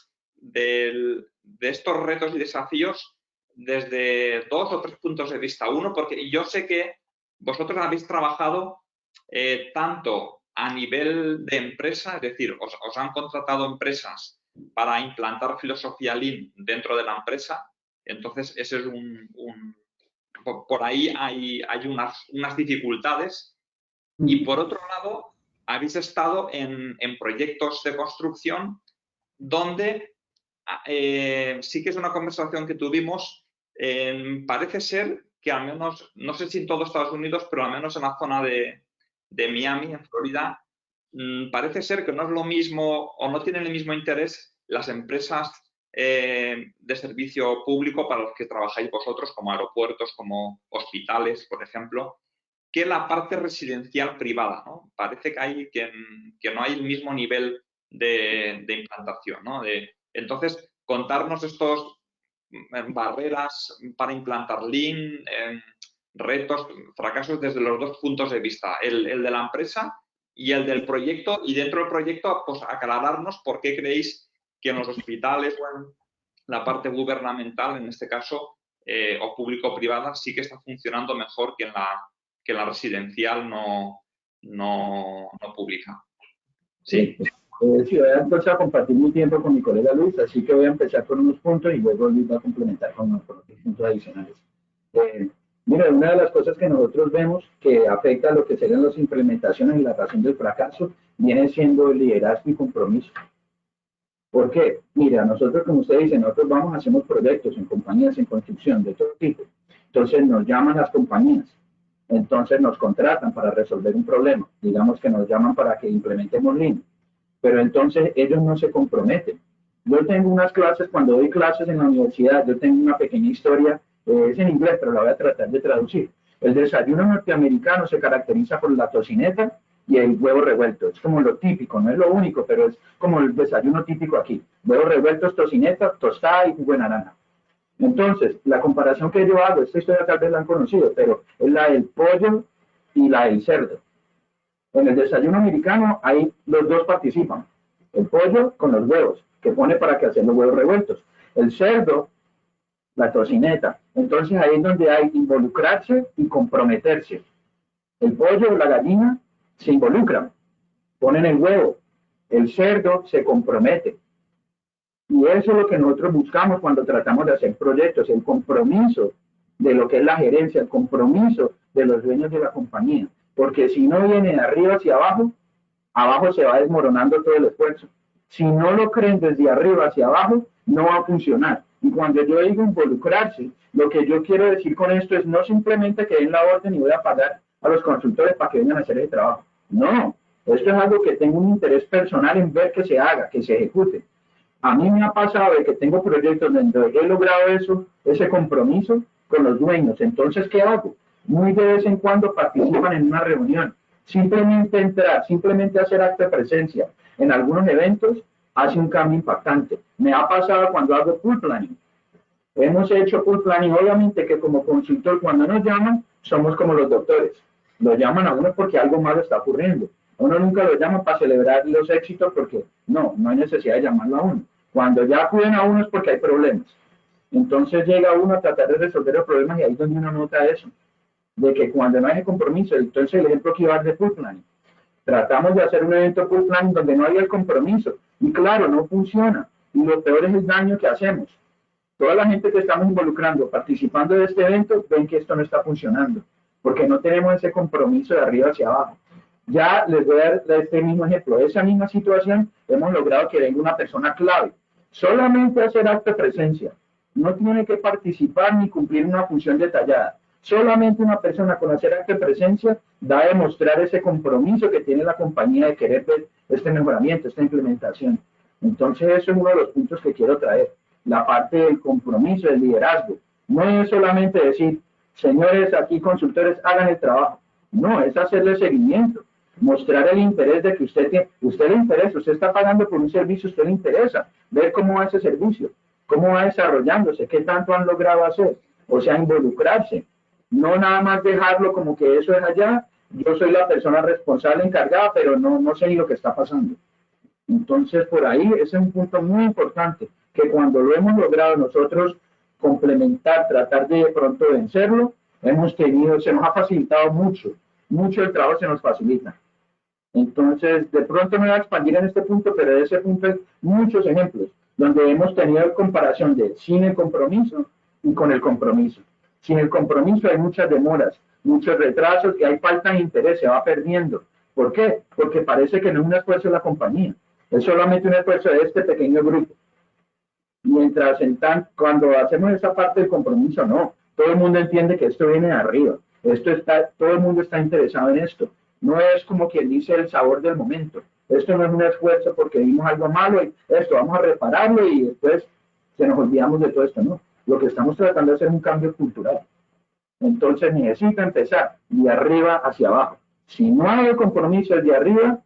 estos retos y desafíos desde 2 o 3 puntos de vista. Uno, porque yo sé que vosotros habéis trabajado tanto a nivel de empresa, es decir, os han contratado empresas para implantar filosofía Lean dentro de la empresa. Entonces, ese es por ahí hay unas dificultades. Y por otro lado, habéis estado en proyectos de construcción donde sí que es una conversación que tuvimos. Parece ser que al menos, no sé si en todo Estados Unidos, pero al menos en la zona de Miami, en Florida, parece ser que no es lo mismo o no tienen el mismo interés las empresas de servicio público para los que trabajáis vosotros, como aeropuertos, como hospitales, por ejemplo, que la parte residencial privada, ¿no? Parece que no hay el mismo nivel de implantación, ¿no? Entonces, contarnos estos barreras para implantar Lean, retos, fracasos desde los 2 puntos de vista, el de la empresa y el del proyecto, y dentro del proyecto, pues aclararnos por qué creéis que en los hospitales o en la parte gubernamental, en este caso, o público-privada, sí que está funcionando mejor que en la residencial no pública. Sí. Sí, voy a empezar a compartir mi tiempo con mi colega Luis, así que voy a empezar con unos puntos y luego Luis va a complementar con otros puntos adicionales. Mira, una de las cosas que nosotros vemos que afecta a lo que serían las implementaciones y la razón del fracaso viene siendo el liderazgo y compromiso. ¿Por qué? Mira, nosotros, como usted dice, nosotros hacemos proyectos en compañías en construcción de todo tipo. Entonces nos llaman las compañías. Entonces nos contratan para resolver un problema. Digamos que nos llaman para que implementemos Lean. Pero entonces ellos no se comprometen. Yo tengo unas clases, cuando doy clases en la universidad, yo tengo una pequeña historia, es en inglés, pero la voy a tratar de traducir. El desayuno norteamericano se caracteriza por la tocineta y el huevo revuelto. Es como lo típico, no es lo único, pero es como el desayuno típico aquí. Huevos revueltos, tocineta, tostada y jugo de naranja. Entonces, la comparación que yo hago, esta historia tal vez la han conocido, pero es la del pollo y la del cerdo. En el desayuno americano, ahí los dos participan. El pollo con los huevos, que pone para que hacer los huevos revueltos. El cerdo, la tocineta. Entonces ahí es donde hay involucrarse y comprometerse. El pollo o la gallina se involucran, ponen el huevo. El cerdo se compromete. Y eso es lo que nosotros buscamos cuando tratamos de hacer proyectos, el compromiso de lo que es la gerencia, el compromiso de los dueños de la compañía. Porque si no viene de arriba hacia abajo, abajo se va desmoronando todo el esfuerzo. Si no lo creen desde arriba hacia abajo, no va a funcionar. Y cuando yo digo involucrarse, lo que yo quiero decir con esto es no simplemente que den la orden y voy a pagar a los consultores para que vengan a hacer el trabajo. No, esto es algo que tengo un interés personal en ver que se haga, que se ejecute. A mí me ha pasado de que tengo proyectos donde he logrado eso, ese compromiso con los dueños. Entonces, ¿qué hago? Muy de vez en cuando participan en una reunión. Simplemente entrar, simplemente hacer acto de presencia en algunos eventos hace un cambio impactante. Me ha pasado cuando hago pool planning. Hemos hecho pool planning, obviamente que como consultor cuando nos llaman, somos como los doctores. Lo llaman a uno porque algo malo está ocurriendo. Uno nunca lo llama para celebrar los éxitos porque no hay necesidad de llamarlo a uno. Cuando ya acuden a uno es porque hay problemas. Entonces llega uno a tratar de resolver los problemas y ahí es donde uno nota eso. De que cuando no hay compromiso, entonces el ejemplo que iba a dar de pool planning. Tratamos de hacer un evento pool planning donde no había el compromiso. Y claro, no funciona. Y lo peor es el daño que hacemos. Toda la gente que estamos involucrando, participando de este evento, ven que esto no está funcionando. Porque no tenemos ese compromiso de arriba hacia abajo. Ya les voy a dar este mismo ejemplo. Esa misma situación hemos logrado que venga una persona clave. Solamente hacer acto de presencia. No tiene que participar ni cumplir una función detallada. Solamente una persona con hacer acto de presencia da a demostrar ese compromiso que tiene la compañía de querer ver este mejoramiento, esta implementación. Entonces eso es uno de los puntos que quiero traer. La parte del compromiso, del liderazgo. No es solamente decir, señores aquí consultores, hagan el trabajo. No, es hacerle seguimiento. Mostrar el interés de que usted le interesa, usted está pagando por un servicio, usted le interesa, ver cómo va ese servicio, cómo va desarrollándose, qué tanto han logrado hacer, o sea, involucrarse, no nada más dejarlo como que eso es allá, yo soy la persona responsable, encargada, pero no sé ni lo que está pasando. Entonces, por ahí, ese es un punto muy importante, que cuando lo hemos logrado nosotros complementar, tratar de pronto vencerlo, se nos ha facilitado mucho el trabajo se nos facilita. Entonces, de pronto me voy a expandir en este punto, pero de ese punto hay muchos ejemplos donde hemos tenido comparación de sin el compromiso y con el compromiso. Sin el compromiso hay muchas demoras, muchos retrasos y hay falta de interés, se va perdiendo. ¿Por qué? Porque parece que no es un esfuerzo de la compañía, es solamente un esfuerzo de este pequeño grupo. Mientras cuando hacemos esa parte del compromiso, no, todo el mundo entiende que esto viene de arriba, todo el mundo está interesado en esto. No es como quien dice el sabor del momento. Esto no es un esfuerzo porque vimos algo malo y esto vamos a repararlo y después se nos olvidamos de todo esto, ¿no? Lo que estamos tratando de hacer es un cambio cultural. Entonces necesita empezar de arriba hacia abajo. Si no hay el compromiso desde arriba,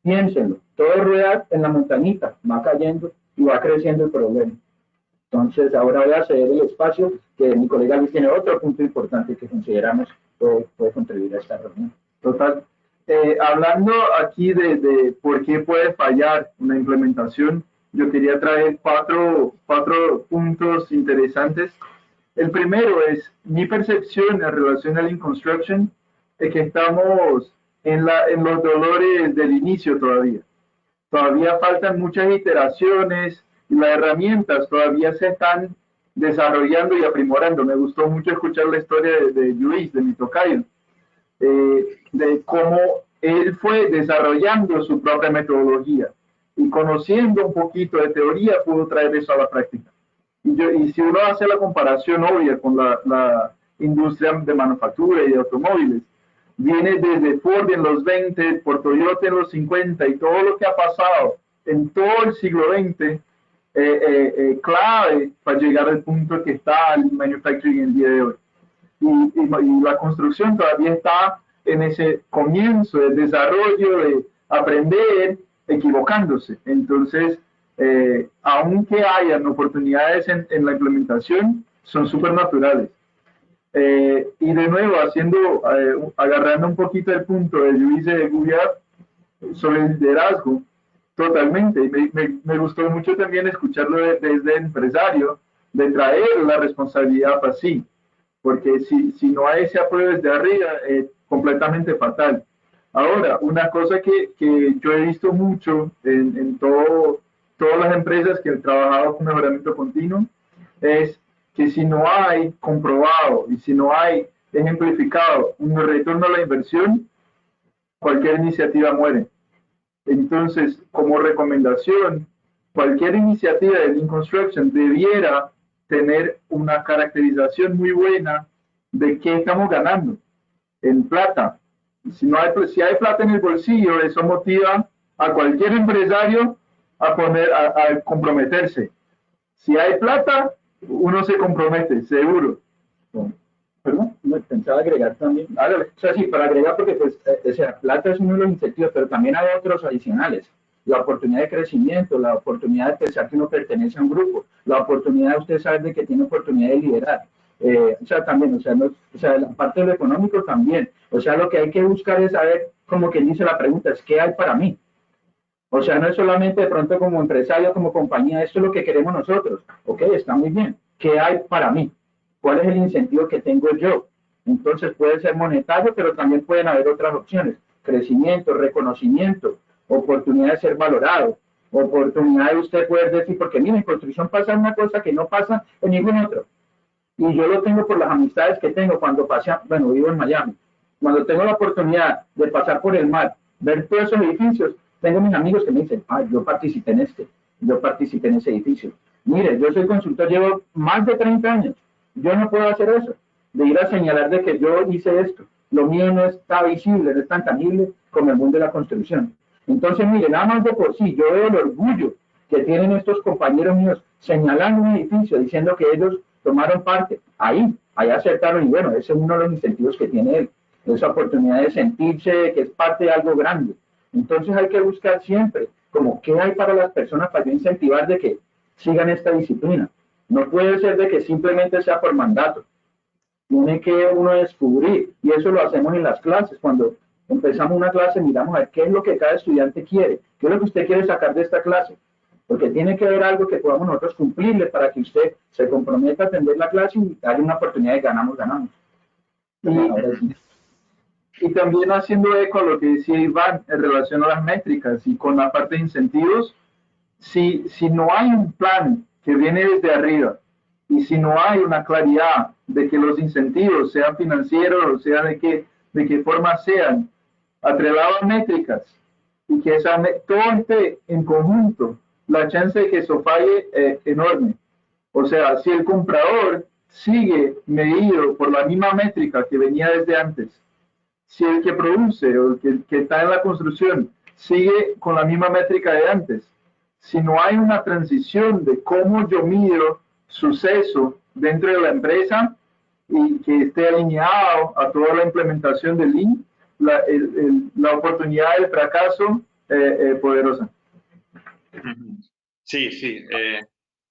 piénsenlo. Todo rueda en la montañita, va cayendo y va creciendo el problema. Entonces ahora voy a ceder el espacio que mi colega Luis tiene otro punto importante que consideramos puede contribuir a esta reunión. Total. Hablando aquí de por qué puede fallar una implementación, yo quería traer cuatro puntos interesantes. El primero es mi percepción en relación al Lean Construction, es que estamos en los dolores del inicio todavía. Todavía faltan muchas iteraciones y las herramientas todavía se están desarrollando y aprimorando. Me gustó mucho escuchar la historia de Luis, de mi tocayo. De cómo él fue desarrollando su propia metodología y conociendo un poquito de teoría pudo traer eso a la práctica. Y si uno hace la comparación obvia con la industria de manufactura y de automóviles, viene desde Ford en los 20, por Toyota en los 50 y todo lo que ha pasado en todo el siglo XX, clave para llegar al punto que está el manufacturing en el día de hoy. Y la construcción todavía está en ese comienzo de desarrollo, de aprender, equivocándose. Entonces, aunque hayan oportunidades en la implementación, son súper naturales. Y de nuevo, agarrando un poquito el punto de Luis de Gouillard sobre el liderazgo, totalmente. Y me gustó mucho también escucharlo desde empresario, de traer la responsabilidad para sí, porque si no hay ese apoyo desde arriba, es completamente fatal. Ahora, una cosa que yo he visto mucho en todas las empresas que he trabajado con mejoramiento continuo es que si no hay comprobado y si no hay ejemplificado un retorno a la inversión, cualquier iniciativa muere. Entonces, como recomendación, cualquier iniciativa de Lean Construction debiera tener una caracterización muy buena de qué estamos ganando en plata. Si hay plata en el bolsillo, eso motiva a cualquier empresario a comprometerse. Si hay plata, uno se compromete, seguro. Perdón, pensaba agregar también. O sea, sí, para agregar, porque pues, o sea, plata es uno de los incentivos, pero también hay otros adicionales. La oportunidad de crecimiento, la oportunidad de pensar que uno pertenece a un grupo, la oportunidad de usted saber de que tiene oportunidad de liderar. O sea, también, o sea, la parte de lo económico también. O sea, lo que hay que buscar es saber, como quien dice la pregunta, es ¿qué hay para mí? O sea, no es solamente de pronto como empresario, como compañía, esto es lo que queremos nosotros. Ok, está muy bien. ¿Qué hay para mí? ¿Cuál es el incentivo que tengo yo? Entonces puede ser monetario, pero también pueden haber otras opciones. Crecimiento, reconocimiento, oportunidad de ser valorado, oportunidad de usted poder decir, porque mire, en construcción pasa una cosa que no pasa en ningún otro. Y yo lo tengo por las amistades que tengo cuando pasé, bueno, vivo en Miami. Cuando tengo la oportunidad de pasar por el mar, ver todos esos edificios, tengo mis amigos que me dicen, yo participé en yo participé en ese edificio. Mire, yo soy consultor, llevo más de 30 años. Yo no puedo hacer eso, de ir a señalar de que yo hice esto. Lo mío no está visible, no es tan tangible como el mundo de la construcción. Entonces, mire, nada más de por sí, yo veo el orgullo que tienen estos compañeros míos señalando un edificio, diciendo que ellos tomaron parte. Ahí acertaron y bueno, ese es uno de los incentivos que tiene él. Esa oportunidad de sentirse que es parte de algo grande. Entonces hay que buscar siempre como qué hay para las personas para yo incentivar de que sigan esta disciplina. No puede ser de que simplemente sea por mandato. Tiene que uno descubrir, y eso lo hacemos en las clases. Cuando empezamos una clase, miramos a ver qué es lo que cada estudiante quiere, qué es lo que usted quiere sacar de esta clase. Porque tiene que haber algo que podamos nosotros cumplirle para que usted se comprometa a atender la clase y darle una oportunidad de ganamos. Y también haciendo eco a lo que decía Iván en relación a las métricas y con la parte de incentivos, si no hay un plan que viene desde arriba y si no hay una claridad de que los incentivos sean financieros o sea de qué forma sean, atrelados a métricas y que todo esté en conjunto, la chance de que eso falle es enorme. O sea, si el comprador sigue medido por la misma métrica que venía desde antes, si el que produce o el que está en la construcción sigue con la misma métrica de antes, si no hay una transición de cómo yo mido suceso dentro de la empresa y que esté alineado a toda la implementación del Lean, la oportunidad de fracaso poderosa. Sí, sí,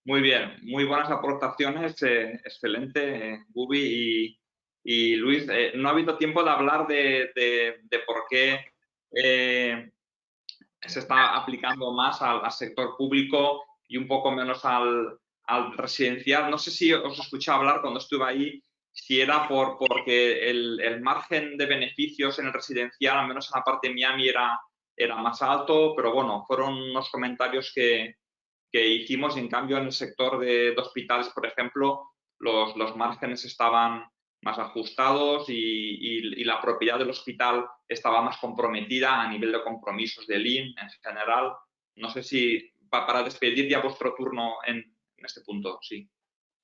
muy bien, muy buenas aportaciones, excelente, Gubi y Luis. No ha habido tiempo de hablar de por qué se está aplicando más al sector público y un poco menos al residencial. No sé si os escuché hablar cuando estuve ahí, si era porque el margen de beneficios en el residencial, al menos en la parte de Miami, era más alto, pero bueno, fueron unos comentarios que hicimos y en cambio en el sector de hospitales, por ejemplo, los márgenes estaban más ajustados y la propiedad del hospital estaba más comprometida a nivel de compromisos de Lean en general. No sé si para despedir ya vuestro turno en este punto, sí.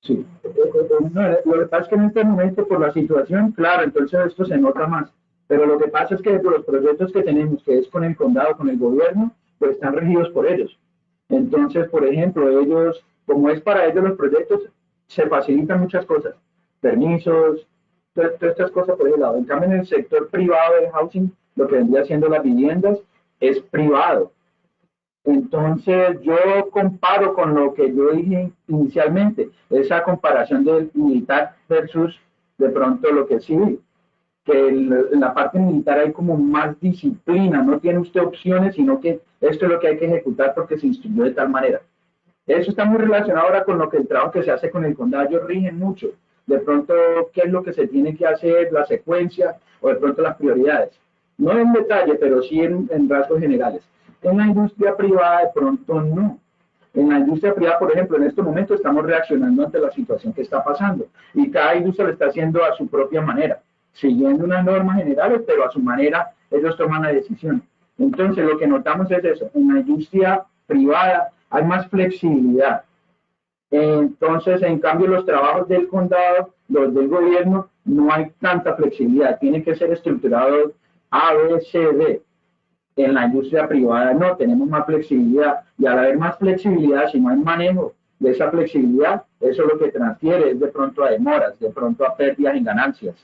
Sí, lo que pasa es que en este momento por la situación, claro, entonces esto se nota más, pero lo que pasa es que los proyectos que tenemos, que es con el condado, con el gobierno, pues están regidos por ellos. Entonces, por ejemplo, ellos, como es para ellos los proyectos, se facilitan muchas cosas, permisos, todas estas cosas por ese lado. En cambio, en el sector privado del housing, lo que vendría siendo las viviendas, es privado. Entonces, yo comparo con lo que yo dije inicialmente, esa comparación del militar versus de pronto lo que sí vi, que en la parte militar hay como más disciplina, no tiene usted opciones, sino que esto es lo que hay que ejecutar porque se instruyó de tal manera. Eso está muy relacionado ahora con lo que el trabajo que se hace con el condado, ellos rigen mucho. De pronto, qué es lo que se tiene que hacer, la secuencia o de pronto las prioridades. No en detalle, pero sí en rasgos generales. En la industria privada, de pronto no. En la industria privada, por ejemplo, en este momento estamos reaccionando ante la situación que está pasando y cada industria lo está haciendo a su propia manera, siguiendo unas normas generales, pero a su manera ellos toman la decisión. Entonces, lo que notamos es eso. En la industria privada hay más flexibilidad. Entonces, en cambio, los trabajos del condado, los del gobierno, no hay tanta flexibilidad. Tiene que ser estructurado A, B, C, D. En la industria privada no, tenemos más flexibilidad. Y al haber más flexibilidad, si no hay manejo de esa flexibilidad, eso es lo que transfiere es de pronto a demoras, de pronto a pérdidas en ganancias.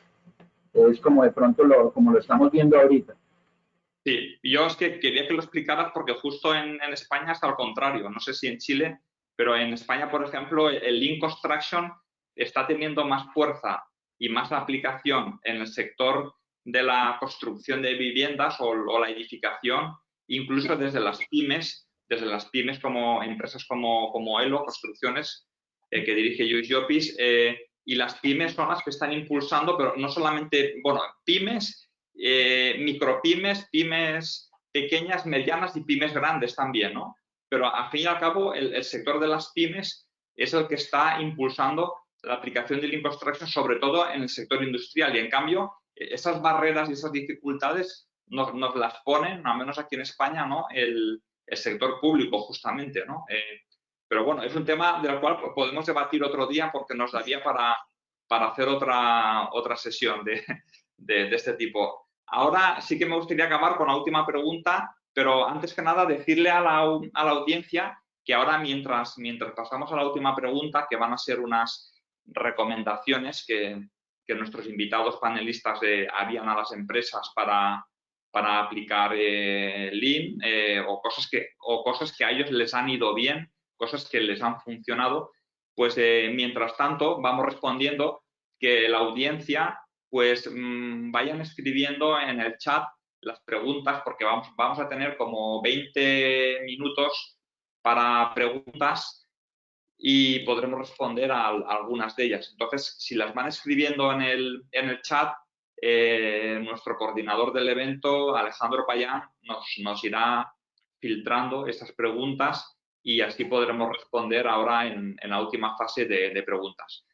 Es como de pronto como lo estamos viendo ahorita. Sí, yo es que quería que lo explicaras porque justo en España es al contrario. No sé si en Chile, pero en España, por ejemplo, el Lean Construction está teniendo más fuerza y más aplicación en el sector de la construcción de viviendas o la edificación, incluso desde las pymes como empresas como Elo Construcciones, que dirige Lluís Llopis, y las pymes son las que están impulsando, pero no solamente, bueno, pymes, micropymes, pymes pequeñas, medianas y pymes grandes también, ¿no? Pero al fin y al cabo el sector de las pymes es el que está impulsando la aplicación de Lean Construction, sobre todo en el sector industrial. Y en cambio, esas barreras y esas dificultades nos las ponen, al menos aquí en España, ¿no? El sector público, justamente, ¿no? Pero bueno, es un tema del cual podemos debatir otro día porque nos daría para hacer otra sesión de este tipo. Ahora sí que me gustaría acabar con la última pregunta, pero antes que nada decirle a la audiencia que ahora mientras pasamos a la última pregunta, que van a ser unas recomendaciones que nuestros invitados panelistas harían a las empresas para aplicar Lean o cosas que a ellos les han ido bien, cosas que les han funcionado, pues mientras tanto vamos respondiendo que la audiencia pues vayan escribiendo en el chat las preguntas porque vamos a tener como 20 minutos para preguntas y podremos responder a algunas de ellas. Entonces, si las van escribiendo en el chat, nuestro coordinador del evento, Alejandro Payán, nos irá filtrando esas preguntas y así podremos responder ahora en la última fase de preguntas.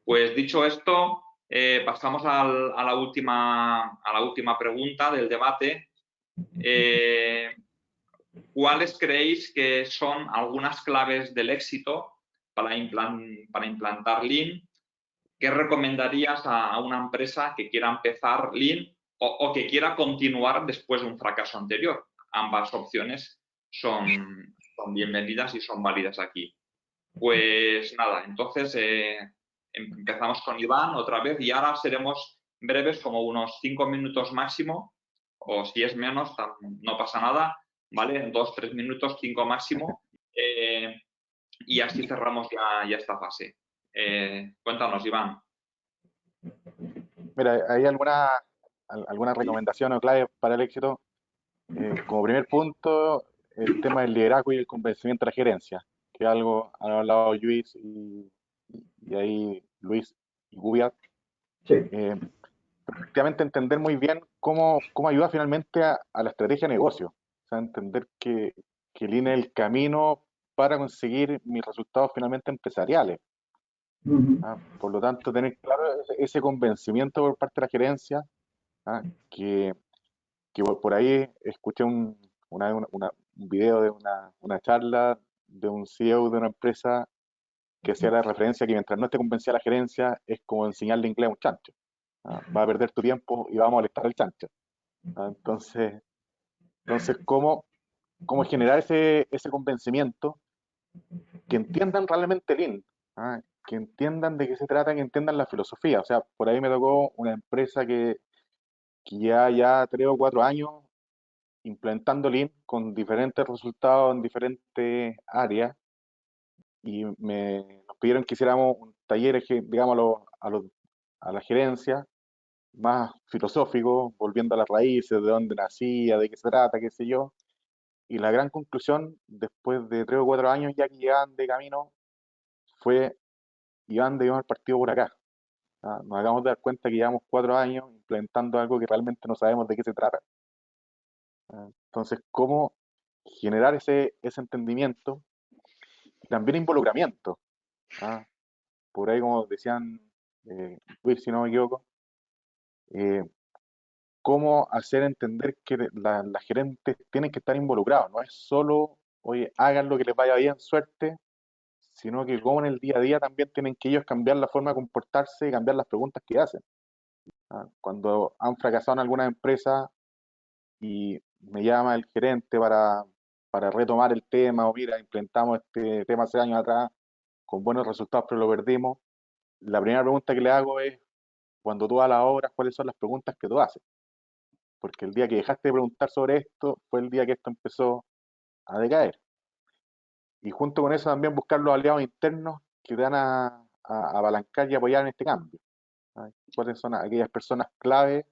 Pues dicho esto, pasamos a la última pregunta del debate. ¿Cuáles creéis que son algunas claves del éxito para implantar Lean? ¿Qué recomendarías a una empresa que quiera empezar Lean o que quiera continuar después de un fracaso anterior? Ambas opciones son bienvenidas y son válidas aquí. Pues nada, entonces empezamos con Iván otra vez y ahora seremos breves, como unos 5 minutos máximo, o si es menos, no pasa nada, ¿vale? 2, 3 minutos, 5 máximo, y así cerramos ya esta fase. Cuéntanos, Iván. Mira, hay alguna recomendación o clave para el éxito. Como primer punto, el tema del liderazgo y el convencimiento de la gerencia, que es algo han hablado Luis y ahí Luis y Gubiat. Sí. Efectivamente, entender muy bien cómo ayuda finalmente a la estrategia de negocio. O sea, entender que Lean es el camino para conseguir mis resultados finalmente empresariales. Por lo tanto, tener claro ese convencimiento por parte de la gerencia, que por ahí escuché un video de una charla de un CEO de una empresa que hacía la referencia que mientras no esté convencida la gerencia es como enseñarle inglés a un chancho. Va a perder tu tiempo y va a molestar al chancho. Entonces ¿cómo generar ese convencimiento? Que entiendan realmente Lean, que entiendan de qué se trata, que entiendan la filosofía. O sea, por ahí me tocó una empresa que ya 3 o 4 años implementando Lean con diferentes resultados en diferentes áreas y nos pidieron que hiciéramos un taller, digamos, a los a la gerencia, más filosófico, volviendo a las raíces, de dónde nacía, de qué se trata, qué sé yo. Y la gran conclusión, después de 3 o 4 años ya que llegaban de camino, fue, Iván, debemos el partido por acá. Nos acabamos de dar cuenta que llevamos 4 años implementando algo que realmente no sabemos de qué se trata. Entonces, ¿cómo generar ese entendimiento y también involucramiento? ¿Ah? Por ahí, como decían, Luis, si no me equivoco, eh, cómo hacer entender que las gerentes tienen que estar involucrados. No es solo, oye, hagan lo que les vaya bien, suerte, sino que como en el día a día también tienen que ellos cambiar la forma de comportarse y cambiar las preguntas que hacen. Cuando han fracasado en alguna empresa y me llama el gerente para retomar el tema, o mira, implementamos este tema hace años atrás con buenos resultados, pero lo perdimos, la primera pregunta que le hago es, cuando tú vas a las obras, ¿cuáles son las preguntas que tú haces? Porque el día que dejaste de preguntar sobre esto, fue el día que esto empezó a decaer. Y junto con eso también buscar los aliados internos que te van a apalancar y apoyar en este cambio. ¿Cuáles son aquellas personas clave,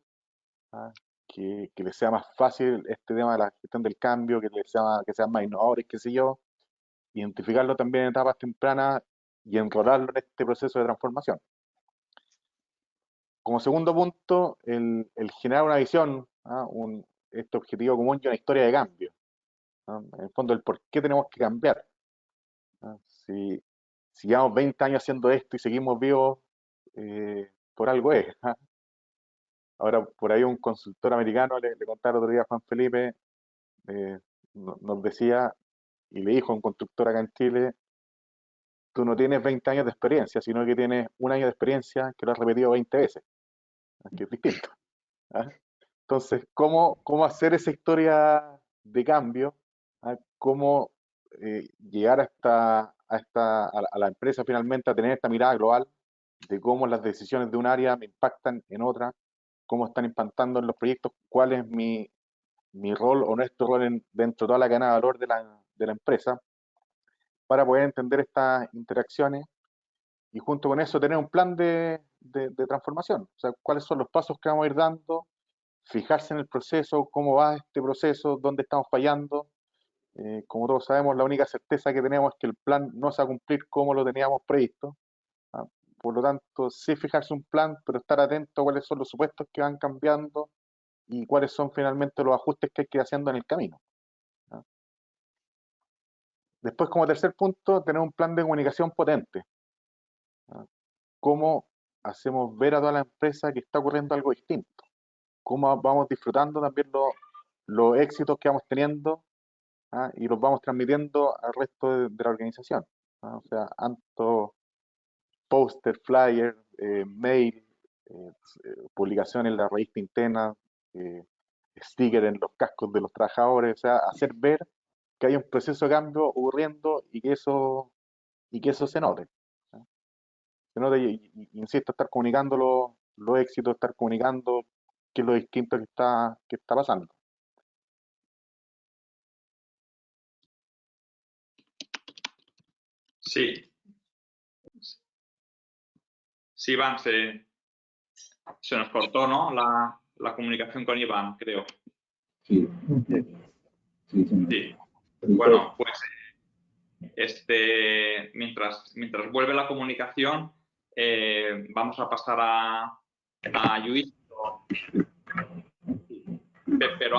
¿ah? Que les sea más fácil este tema de la gestión del cambio, que sean más innovadores, qué sé yo, identificarlo también en etapas tempranas y enrolarlo en este proceso de transformación. Como segundo punto, el generar una visión, este objetivo común y una historia de cambio. En el fondo, el por qué tenemos que cambiar. Si, si llevamos 20 años haciendo esto y seguimos vivos, por algo es. Ahora, por ahí un consultor americano, le contaba el otro día a Juan Felipe, nos decía, y le dijo a un constructor acá en Chile, tú no tienes 20 años de experiencia, sino que tienes un año de experiencia que lo has repetido 20 veces, que es distinto. ¿Ah? Entonces, ¿cómo hacer esa historia de cambio? ¿Cómo llegar a la empresa finalmente a tener esta mirada global de cómo las decisiones de un área me impactan en otra, cómo están impactando en los proyectos, cuál es mi rol o nuestro rol dentro de toda la cadena de valor de la empresa, para poder entender estas interacciones y junto con eso tener un plan de transformación. O sea, cuáles son los pasos que vamos a ir dando, fijarse en el proceso, cómo va este proceso, dónde estamos fallando. Como todos sabemos, la única certeza que tenemos es que el plan no se va a cumplir como lo teníamos previsto. ¿Ah? Por lo tanto, sí fijarse un plan, pero estar atento a cuáles son los supuestos que van cambiando y cuáles son finalmente los ajustes que hay que ir haciendo en el camino. ¿Ah? Después, como tercer punto, tener un plan de comunicación potente. ¿Ah? ¿Cómo hacemos ver a toda la empresa que está ocurriendo algo distinto? ¿Cómo vamos disfrutando también los éxitos que vamos teniendo? Y los vamos transmitiendo al resto de la organización? O sea, tanto póster, flyer, mail, publicación en la revista interna, eh, sticker en los cascos de los trabajadores, o sea, hacer ver que hay un proceso de cambio ocurriendo y que eso se note. ¿No? Se note, insisto, estar comunicando los éxitos, estar comunicando qué es lo distinto que está pasando. Sí, sí, Iván, se nos cortó, ¿no? La comunicación con Iván, creo. Sí, sí, señor. Sí. Bueno, pues mientras vuelve la comunicación, vamos a pasar a Luis. Pero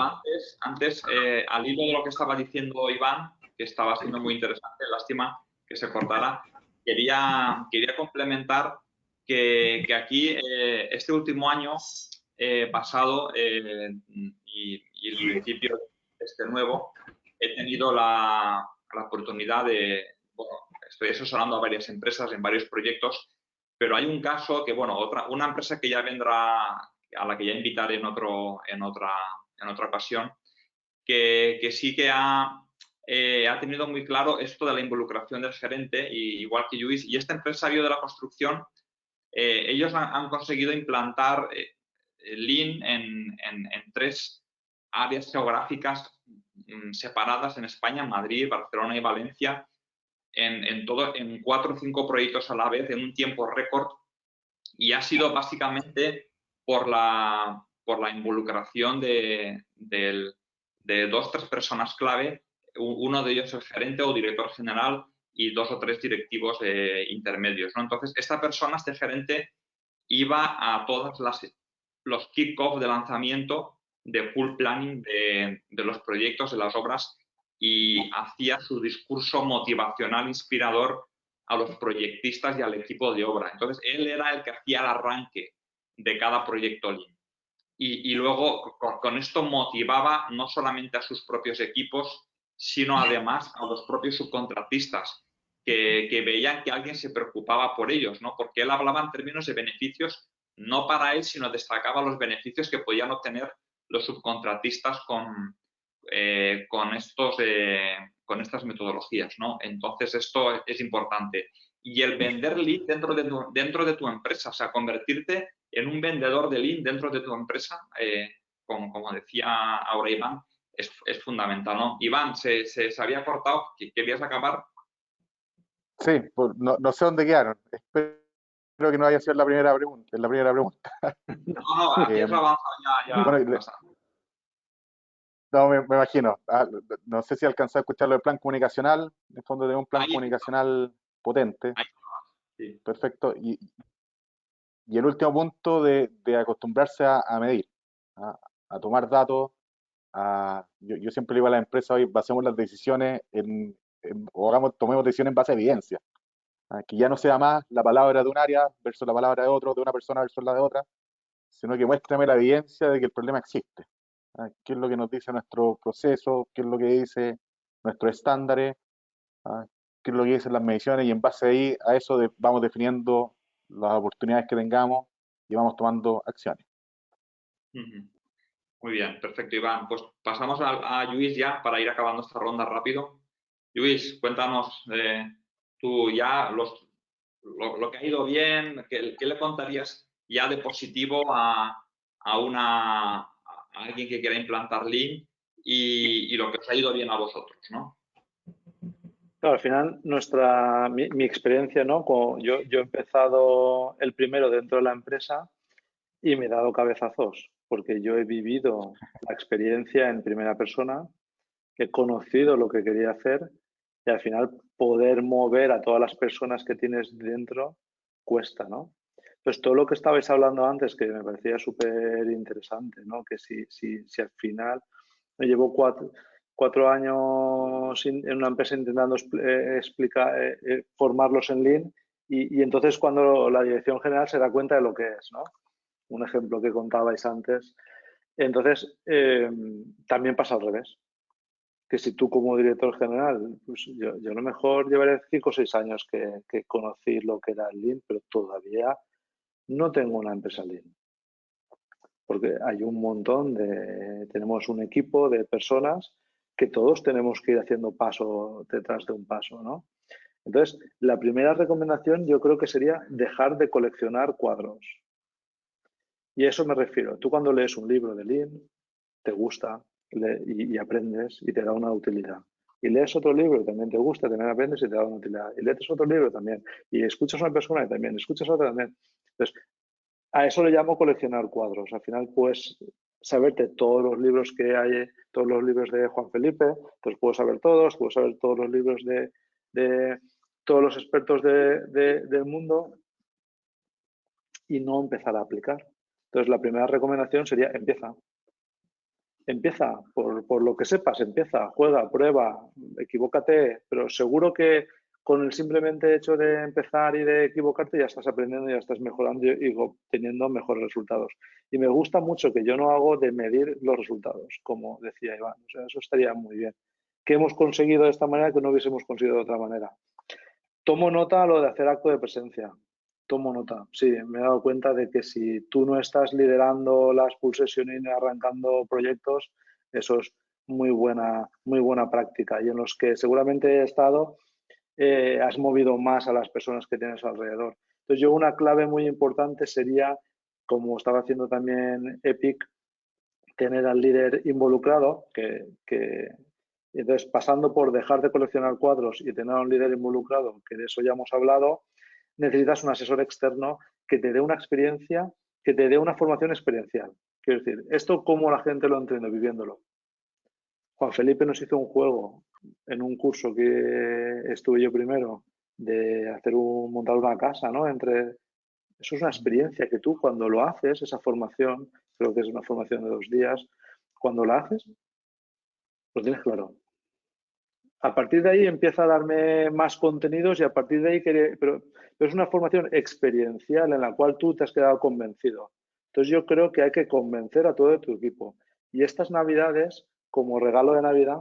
antes al hilo de lo que estaba diciendo Iván, que estaba siendo muy interesante, lástima que se cortara, quería complementar que aquí este último año pasado y el principio de este nuevo, he tenido la oportunidad bueno, estoy asesorando a varias empresas en varios proyectos, pero hay un caso que, bueno, una empresa que ya vendrá, a la que ya invitaré en otra ocasión, que sí que ha tenido muy claro esto de la involucración del gerente, igual que Luis. Y este empresario de la construcción, ellos han conseguido implantar Lean en 3 áreas geográficas separadas en España, en Madrid, Barcelona y Valencia, en 4 o 5 proyectos a la vez, en un tiempo récord, Y ha sido básicamente por la involucración de 2 o 3 personas clave, uno de ellos el gerente o director general y 2 o 3 directivos intermedios, ¿no? Entonces, esta persona, este gerente, iba a todos los kick-off de lanzamiento, de full planning de los proyectos, de las obras, y hacía su discurso motivacional inspirador a los proyectistas y al equipo de obra. Entonces, él era el que hacía el arranque de cada proyecto Lean. Y luego, con esto motivaba no solamente a sus propios equipos, sino además a los propios subcontratistas, que veían que alguien se preocupaba por ellos, ¿no? Porque él hablaba en términos de beneficios, no para él, sino destacaba los beneficios que podían obtener los subcontratistas con estas metodologías, ¿no? Entonces, esto es importante. Y el vender Lean dentro de tu empresa, o sea, convertirte en un vendedor de Lean dentro de tu empresa, como decía ahora Iván, es fundamental, ¿no? Iván, se había cortado, ¿querías acabar? Sí, pues no sé dónde quedaron. Espero que no haya sido la primera pregunta. No, aquí has avanzado ya. Bueno, no, me imagino. No sé si alcanzó a escuchar lo del plan comunicacional. En el fondo tenemos un plan comunicacional potente. Sí. Perfecto. Y el último punto de acostumbrarse a medir, a tomar datos. Yo siempre le digo a las empresas, hoy basemos las decisiones tomemos decisiones en base a evidencia. Que ya no sea más la palabra de un área versus la palabra de otro, de una persona versus la de otra, sino que muéstrame la evidencia de que el problema existe. ¿Qué es lo que nos dice nuestro proceso? ¿Qué es lo que dice nuestros estándares? ¿Qué es lo que dicen las mediciones? Y en base a eso vamos definiendo las oportunidades que tengamos y vamos tomando acciones. Muy bien, perfecto, Iván. Pues pasamos a Lluís ya para ir acabando esta ronda rápido. Lluís, cuéntanos tú ya lo que ha ido bien, ¿qué le contarías ya de positivo a alguien que quiera implantar Lean y lo que os ha ido bien a vosotros, ¿no? Claro, al final mi experiencia, ¿no? Yo he empezado el primero dentro de la empresa y me he dado cabezazos porque yo he vivido la experiencia en primera persona, he conocido lo que quería hacer y al final poder mover a todas las personas que tienes dentro cuesta, ¿no? Entonces, todo lo que estabais hablando antes, que me parecía súper interesante, ¿no? Que si al final me llevo 4 años en una empresa intentando formarlos en Lean y entonces cuando la dirección general se da cuenta de lo que es, ¿no? Un ejemplo que contabais antes. Entonces, también pasa al revés. Que si tú como director general, pues yo a lo mejor llevaré 5 o 6 años que conocí lo que era el Lean, pero todavía no tengo una empresa Lean. Porque hay un montón tenemos un equipo de personas que todos tenemos que ir haciendo paso detrás de un paso, ¿no? Entonces, la primera recomendación yo creo que sería dejar de coleccionar cuadros. Y a eso me refiero. Tú cuando lees un libro de Lean, te gusta y aprendes y te da una utilidad. Y lees otro libro y también te gusta, también aprendes y te da una utilidad. Y lees otro libro también. Y escuchas a una persona y también, escuchas a otra también. Entonces, a eso le llamo coleccionar cuadros. Al final, puedes saberte todos los libros que hay, todos los libros de Juan Felipe, entonces puedes saber todos los libros de todos los expertos del mundo y no empezar a aplicar. Entonces, la primera recomendación sería empieza. Empieza por lo que sepas, empieza, juega, prueba, equivócate, pero seguro que con el simplemente hecho de empezar y de equivocarte ya estás aprendiendo, ya estás mejorando y obteniendo mejores resultados. Y me gusta mucho que yo no hago de medir los resultados, como decía Iván. O sea, eso estaría muy bien. ¿Qué hemos conseguido de esta manera que no hubiésemos conseguido de otra manera? Tomo nota lo de hacer acto de presencia. Tomo nota. Sí, me he dado cuenta de que si tú no estás liderando las pull sessions y arrancando proyectos, eso es muy buena práctica y en los que seguramente he estado, has movido más a las personas que tienes alrededor. Entonces, yo una clave muy importante sería, como estaba haciendo también Epic, tener al líder involucrado, entonces pasando por dejar de coleccionar cuadros y tener a un líder involucrado, que de eso ya hemos hablado, necesitas un asesor externo que te dé una experiencia, que te dé una formación experiencial. Quiero decir, ¿esto cómo la gente lo entiende viviéndolo? Juan Felipe nos hizo un juego en un curso que estuve yo primero de montar una casa, ¿no? Eso es una experiencia que tú cuando lo haces, esa formación, creo que es una formación de 2 días, cuando la haces, lo tienes claro. A partir de ahí empieza a darme más contenidos y a partir de ahí, pero es una formación experiencial en la cual tú te has quedado convencido. Entonces yo creo que hay que convencer a todo tu equipo. Y estas Navidades, como regalo de Navidad,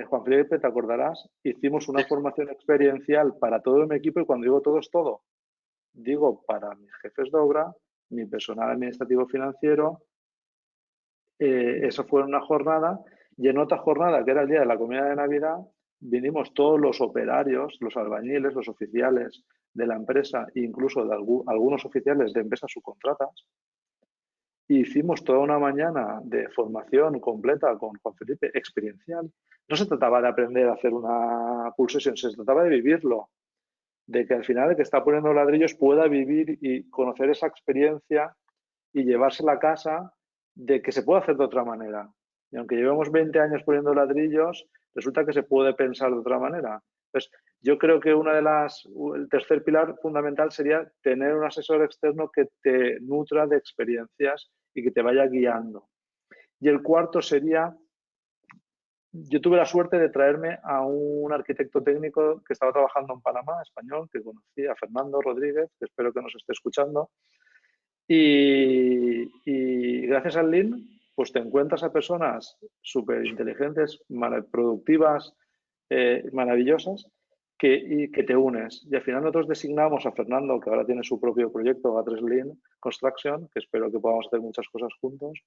Juan Felipe, te acordarás, hicimos una formación experiencial para todo mi equipo y cuando digo todo es todo. Digo para mis jefes de obra, mi personal administrativo financiero. Eso fue una jornada y en otra jornada, que era el día de la comida de Navidad, vinimos todos los operarios, los albañiles, los oficiales de la empresa e incluso de algunos oficiales de empresas subcontratas. E hicimos toda una mañana de formación completa con Juan Felipe, experiencial. No se trataba de aprender a hacer una pool session, se trataba de vivirlo. De que al final el que está poniendo ladrillos pueda vivir y conocer esa experiencia y llevársela a casa de que se puede hacer de otra manera. Y aunque llevemos 20 años poniendo ladrillos, resulta que se puede pensar de otra manera. Entonces, yo creo que el tercer pilar fundamental sería tener un asesor externo que te nutra de experiencias y que te vaya guiando. Y el cuarto sería, yo tuve la suerte de traerme a un arquitecto técnico que estaba trabajando en Panamá, español, que conocí, a Fernando Rodríguez, que espero que nos esté escuchando. Y gracias al Lean, pues te encuentras a personas súper inteligentes, productivas, maravillosas, que te unes. Y al final nosotros designamos a Fernando, que ahora tiene su propio proyecto, A3 Lean Construction, que espero que podamos hacer muchas cosas juntos,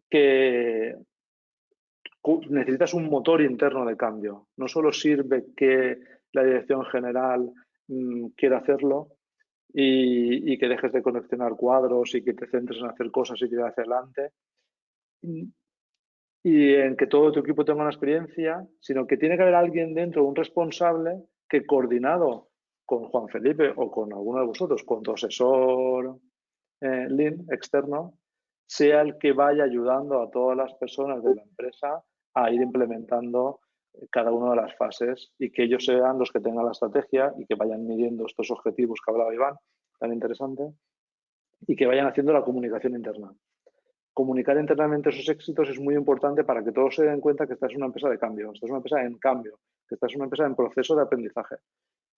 que necesitas un motor interno de cambio. No solo sirve que la dirección general quiera hacerlo, y que dejes de coleccionar cuadros y que te centres en hacer cosas y tirar hacia adelante y en que todo tu equipo tenga una experiencia, sino que tiene que haber alguien dentro, un responsable que coordinado con Juan Felipe o con alguno de vosotros, con tu asesor Lean externo, sea el que vaya ayudando a todas las personas de la empresa a ir implementando cada una de las fases y que ellos sean los que tengan la estrategia y que vayan midiendo estos objetivos que hablaba Iván, tan interesante, y que vayan haciendo la comunicación interna. Comunicar internamente esos éxitos es muy importante para que todos se den cuenta que esta es una empresa de cambio, esta es una empresa en cambio, que esta es una empresa en proceso de aprendizaje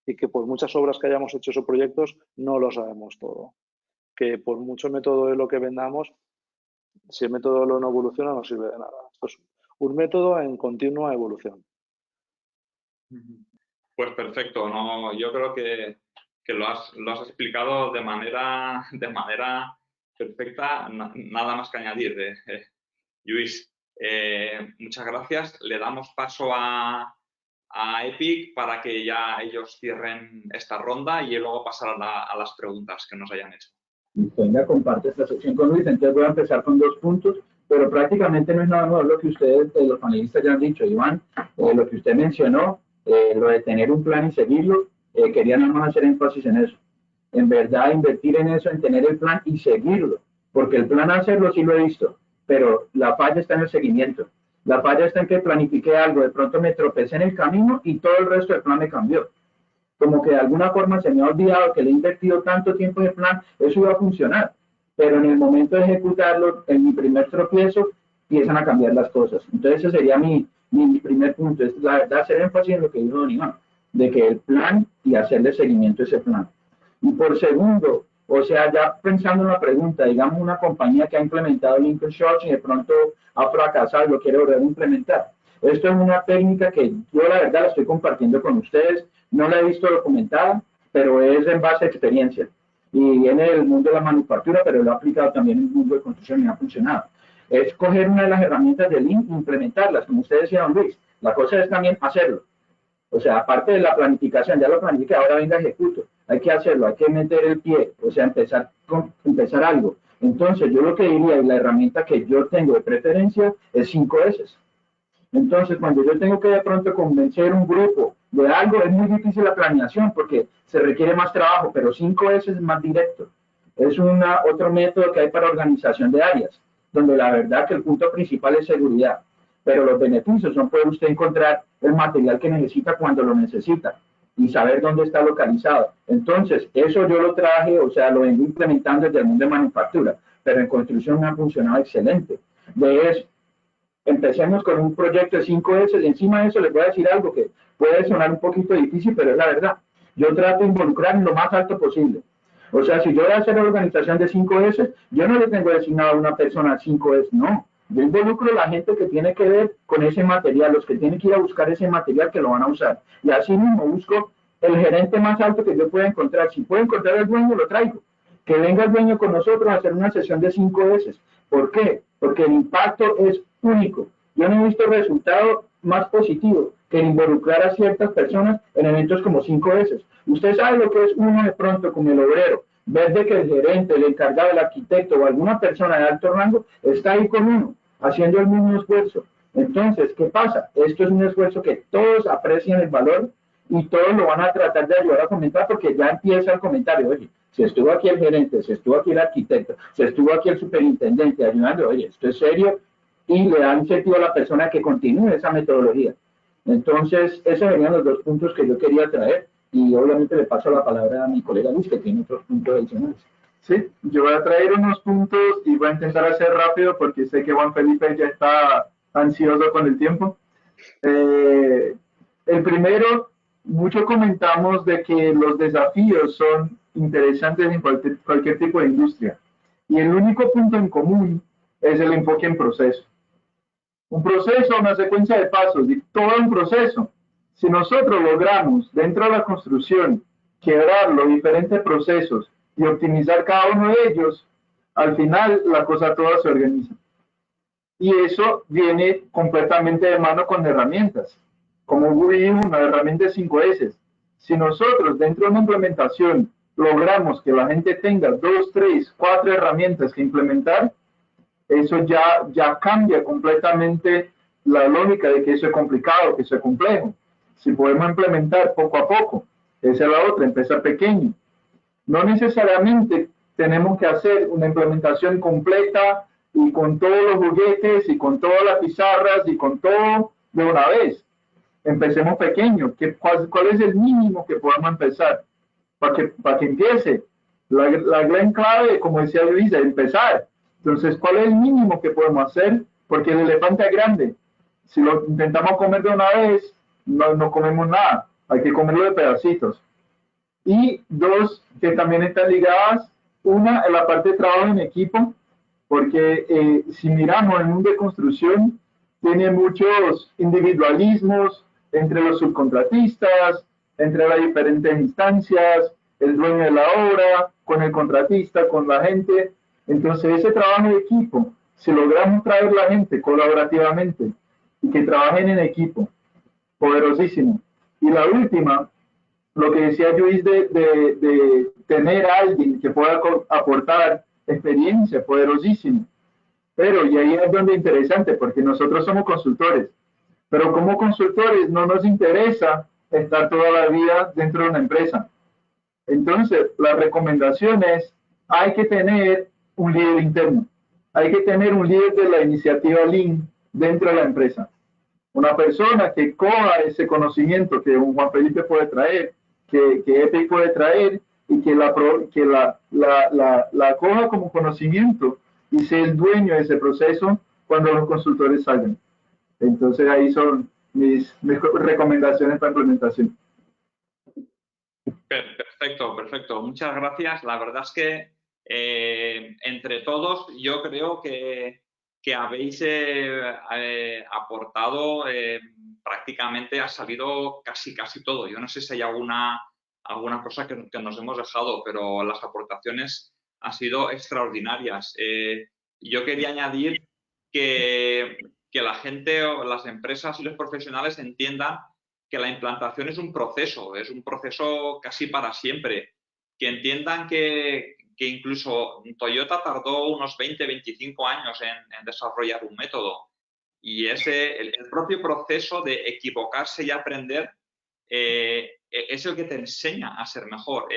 y que por muchas obras que hayamos hecho o proyectos no lo sabemos todo. Que por mucho método de lo que vendamos, si el método no evoluciona no sirve de nada. Esto es un método en continua evolución. Pues perfecto, ¿no? Yo creo que lo has explicado de manera perfecta, nada más que añadir. Lluís, muchas gracias. Le damos paso a Epic para que ya ellos cierren esta ronda y luego pasar a las preguntas que nos hayan hecho. Venga, comparte esta sección con Luis. Entonces voy a empezar con 2 puntos, pero prácticamente no es nada nuevo lo que ustedes, los panelistas, ya han dicho. Iván, lo que usted mencionó, lo de tener un plan y seguirlo, quería nada más hacer énfasis en eso. En verdad, invertir en eso, en tener el plan y seguirlo, porque el plan hacerlo sí lo he visto, pero la falla está en el seguimiento. La falla está en que planifiqué algo, de pronto me tropecé en el camino y todo el resto del plan me cambió. Como que de alguna forma se me ha olvidado que le he invertido tanto tiempo en el plan, eso iba a funcionar. Pero en el momento de ejecutarlo, en mi primer tropiezo, empiezan a cambiar las cosas. Entonces ese sería mi primer punto, es la verdad hacer énfasis en lo que dijo don Iván, de que el plan y hacerle seguimiento a ese plan. Y por segundo, o sea, ya pensando en la pregunta, digamos una compañía que ha implementado Lean Construction y de pronto ha fracasado y lo quiere volver a implementar. Esto es una técnica que yo la verdad la estoy compartiendo con ustedes, no la he visto documentada, pero es en base a experiencia. Y viene del mundo de la manufactura, pero lo he aplicado también en el mundo de construcción y ha funcionado. Es coger una de las herramientas de Lean e implementarlas, como usted decía, don Luis. La cosa es también hacerlo. O sea, aparte de la planificación, ya lo planifiqué, ahora venga, ejecuto. Hay que hacerlo, hay que meter el pie, o sea, empezar algo. Entonces, yo lo que diría, y la herramienta que yo tengo de preferencia, es 5 S. Entonces, cuando yo tengo que de pronto convencer un grupo de algo, es muy difícil la planeación porque se requiere más trabajo, pero 5S es más directo. Es otro método que hay para organización de áreas, donde la verdad que el punto principal es seguridad, pero los beneficios son poder usted encontrar el material que necesita cuando lo necesita y saber dónde está localizado. Entonces, eso yo lo traje, o sea, lo vengo implementando desde el mundo de manufactura, pero en construcción me ha funcionado excelente. De eso, empecemos con un proyecto de 5S y encima de eso les voy a decir algo que puede sonar un poquito difícil, pero es la verdad. Yo trato de involucrar en lo más alto posible. O sea, si yo voy a hacer la organización de 5S, yo no le tengo designado a una persona 5S, no. Yo involucro a la gente que tiene que ver con ese material, los que tienen que ir a buscar ese material que lo van a usar. Y así mismo busco el gerente más alto que yo pueda encontrar. Si puedo encontrar al dueño, lo traigo. Que venga el dueño con nosotros a hacer una sesión de 5S. ¿Por qué? Porque el impacto es único. Yo no he visto resultado más positivo que involucrar a ciertas personas en eventos como 5S. Usted sabe lo que es uno de pronto como el obrero, ver de que el gerente, el encargado, el arquitecto o alguna persona de alto rango está ahí con uno, haciendo el mismo esfuerzo. Entonces, ¿qué pasa? Esto es un esfuerzo que todos aprecian el valor y todos lo van a tratar de ayudar a comentar porque ya empieza el comentario, oye, si estuvo aquí el gerente, si estuvo aquí el arquitecto, si estuvo aquí el superintendente ayudando, oye, esto es serio, y le da incentivo a la persona que continúe esa metodología. Entonces, esos serían los dos puntos que yo quería traer y obviamente le paso la palabra a mi colega Luis, que tiene otros puntos adicionales. Sí, yo voy a traer unos puntos y voy a intentar hacer rápido porque sé que Juan Felipe ya está ansioso con el tiempo. El primero, mucho comentamos de que los desafíos son interesantes en cualquier tipo de industria y el único punto en común es el enfoque en proceso. Un proceso, una secuencia de pasos, y todo un proceso. Si nosotros logramos dentro de la construcción quebrar los diferentes procesos y optimizar cada uno de ellos, al final la cosa toda se organiza. Y eso viene completamente de mano con herramientas, como una herramienta 5S. Si nosotros dentro de una implementación logramos que la gente tenga 2, 3, 4 herramientas que implementar, eso ya cambia completamente la lógica de que eso es complicado, que eso es complejo. Si podemos implementar poco a poco, esa es la otra, empezar pequeño. No necesariamente tenemos que hacer una implementación completa y con todos los juguetes y con todas las pizarras y con todo de una vez. Empecemos pequeño. ¿Cuál es el mínimo que podemos empezar? Para que empiece. La gran clave, como decía Luisa, es empezar. Entonces, ¿cuál es el mínimo que podemos hacer? Porque el elefante es grande. Si lo intentamos comer de una vez, no comemos nada. Hay que comerlo de pedacitos. Y dos, que también están ligadas, una en la parte de trabajo en equipo, porque si miramos el mundo de construcción, tiene muchos individualismos entre los subcontratistas, entre las diferentes instancias, el dueño de la obra, con el contratista, con la gente. Entonces, ese trabajo de equipo, si logramos traer la gente colaborativamente y que trabajen en equipo, poderosísimo. Y la última, lo que decía Luis de tener a alguien que pueda aportar experiencia, poderosísimo. Pero, y ahí es donde es interesante, porque nosotros somos consultores, pero como consultores no nos interesa estar toda la vida dentro de una empresa. Entonces, la recomendación es, hay que tener un líder interno, hay que tener un líder de la iniciativa Lean dentro de la empresa. Una persona que coja ese conocimiento que un Juan Felipe puede traer, que Epic puede traer, y que la coja como conocimiento y sea el dueño de ese proceso cuando los consultores salgan. Entonces ahí son mis recomendaciones para implementación. Perfecto. Muchas gracias. La verdad es que entre todos yo creo que habéis aportado prácticamente, ha salido casi todo. Yo no sé si hay alguna cosa que nos hemos dejado, pero las aportaciones han sido extraordinarias. Yo quería añadir que la gente, las empresas y los profesionales entiendan que la implantación es un proceso casi para siempre. Que entiendan que incluso Toyota tardó unos 20-25 años en desarrollar un método. Y el propio proceso de equivocarse y aprender es el que te enseña a ser mejor.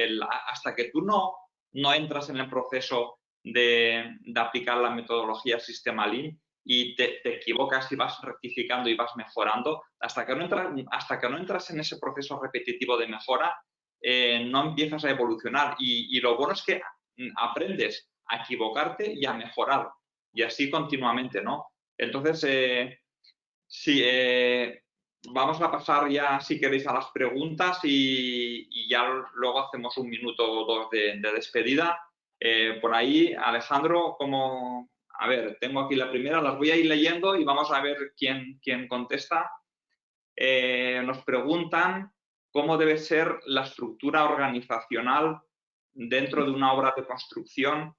Hasta que tú no entras en el proceso de aplicar la metodología Sistema Lean y te equivocas y vas rectificando y vas mejorando, hasta que no entras en ese proceso repetitivo de mejora, no empiezas a evolucionar. Y lo bueno es que aprendes a equivocarte y a mejorar, y así continuamente, ¿no? Entonces, sí, vamos a pasar ya, si queréis, a las preguntas y ya luego hacemos 1 minuto o 2 de despedida. Por ahí, Alejandro, a ver, tengo aquí la primera, las voy a ir leyendo y vamos a ver quién contesta. Nos preguntan cómo debe ser la estructura organizacional dentro de una obra de construcción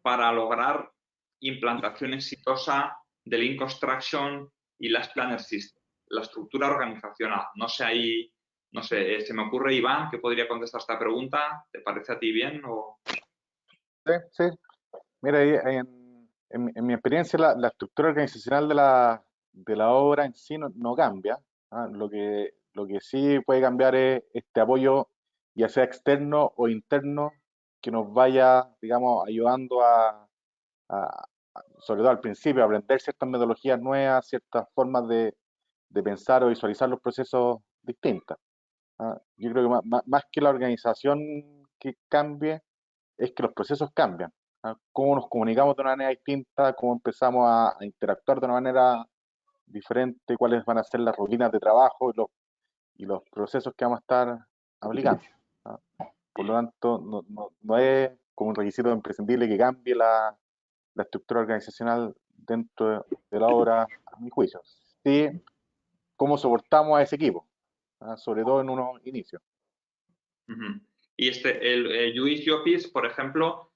para lograr implantación exitosa del Lean Construction y las Planner System. La estructura organizacional. No sé, se me ocurre, Iván, que podría contestar esta pregunta. ¿Te parece a ti bien? Sí. Mira, en mi experiencia, la estructura organizacional de la obra en sí no cambia. Lo que sí puede cambiar es este apoyo, ya sea externo o interno, que nos vaya, digamos, ayudando sobre todo al principio, a aprender ciertas metodologías nuevas, ciertas formas de pensar o visualizar los procesos distintas. Yo creo que más que la organización que cambie, es que los procesos cambian. Cómo nos comunicamos de una manera distinta, cómo empezamos a interactuar de una manera diferente, cuáles van a ser las rutinas de trabajo y los procesos que vamos a estar aplicando. Por lo tanto, no es como un requisito imprescindible que cambie la estructura organizacional dentro de la obra, a mi juicio. Sí, cómo soportamos a ese equipo, sobre todo en unos inicios. Y el Luis Llopis, por ejemplo,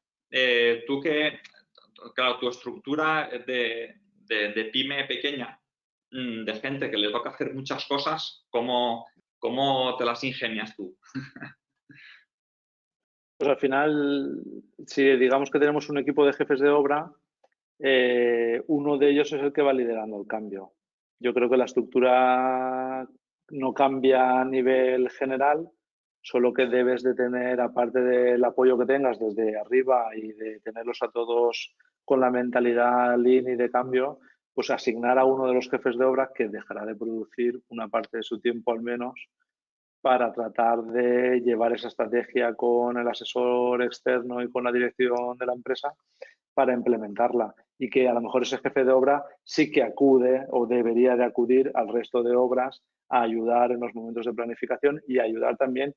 claro, tu estructura de pyme pequeña, de gente que le toca hacer muchas cosas, ¿cómo te las ingenias tú? Pues al final, si digamos que tenemos un equipo de jefes de obra, uno de ellos es el que va liderando el cambio. Yo creo que la estructura no cambia a nivel general, solo que debes de tener, aparte del apoyo que tengas desde arriba y de tenerlos a todos con la mentalidad lean y de cambio, pues asignar a uno de los jefes de obra que dejará de producir una parte de su tiempo al menos para tratar de llevar esa estrategia con el asesor externo y con la dirección de la empresa para implementarla, y que a lo mejor ese jefe de obra sí que acude o debería de acudir al resto de obras a ayudar en los momentos de planificación y ayudar también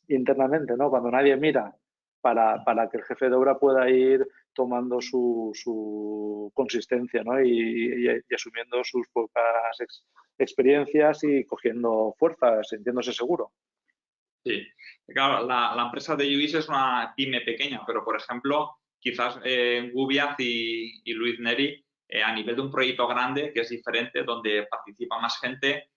internamente, ¿no? Cuando nadie mira, para que el jefe de obra pueda ir tomando su consistencia, ¿no? y asumiendo sus propias experiencias y cogiendo fuerza, sintiéndose seguro. Sí, claro, la empresa de Lluís es una pyme pequeña, pero por ejemplo, quizás Gubiaz y Luis Neri, a nivel de un proyecto grande, que es diferente, donde participa más gente,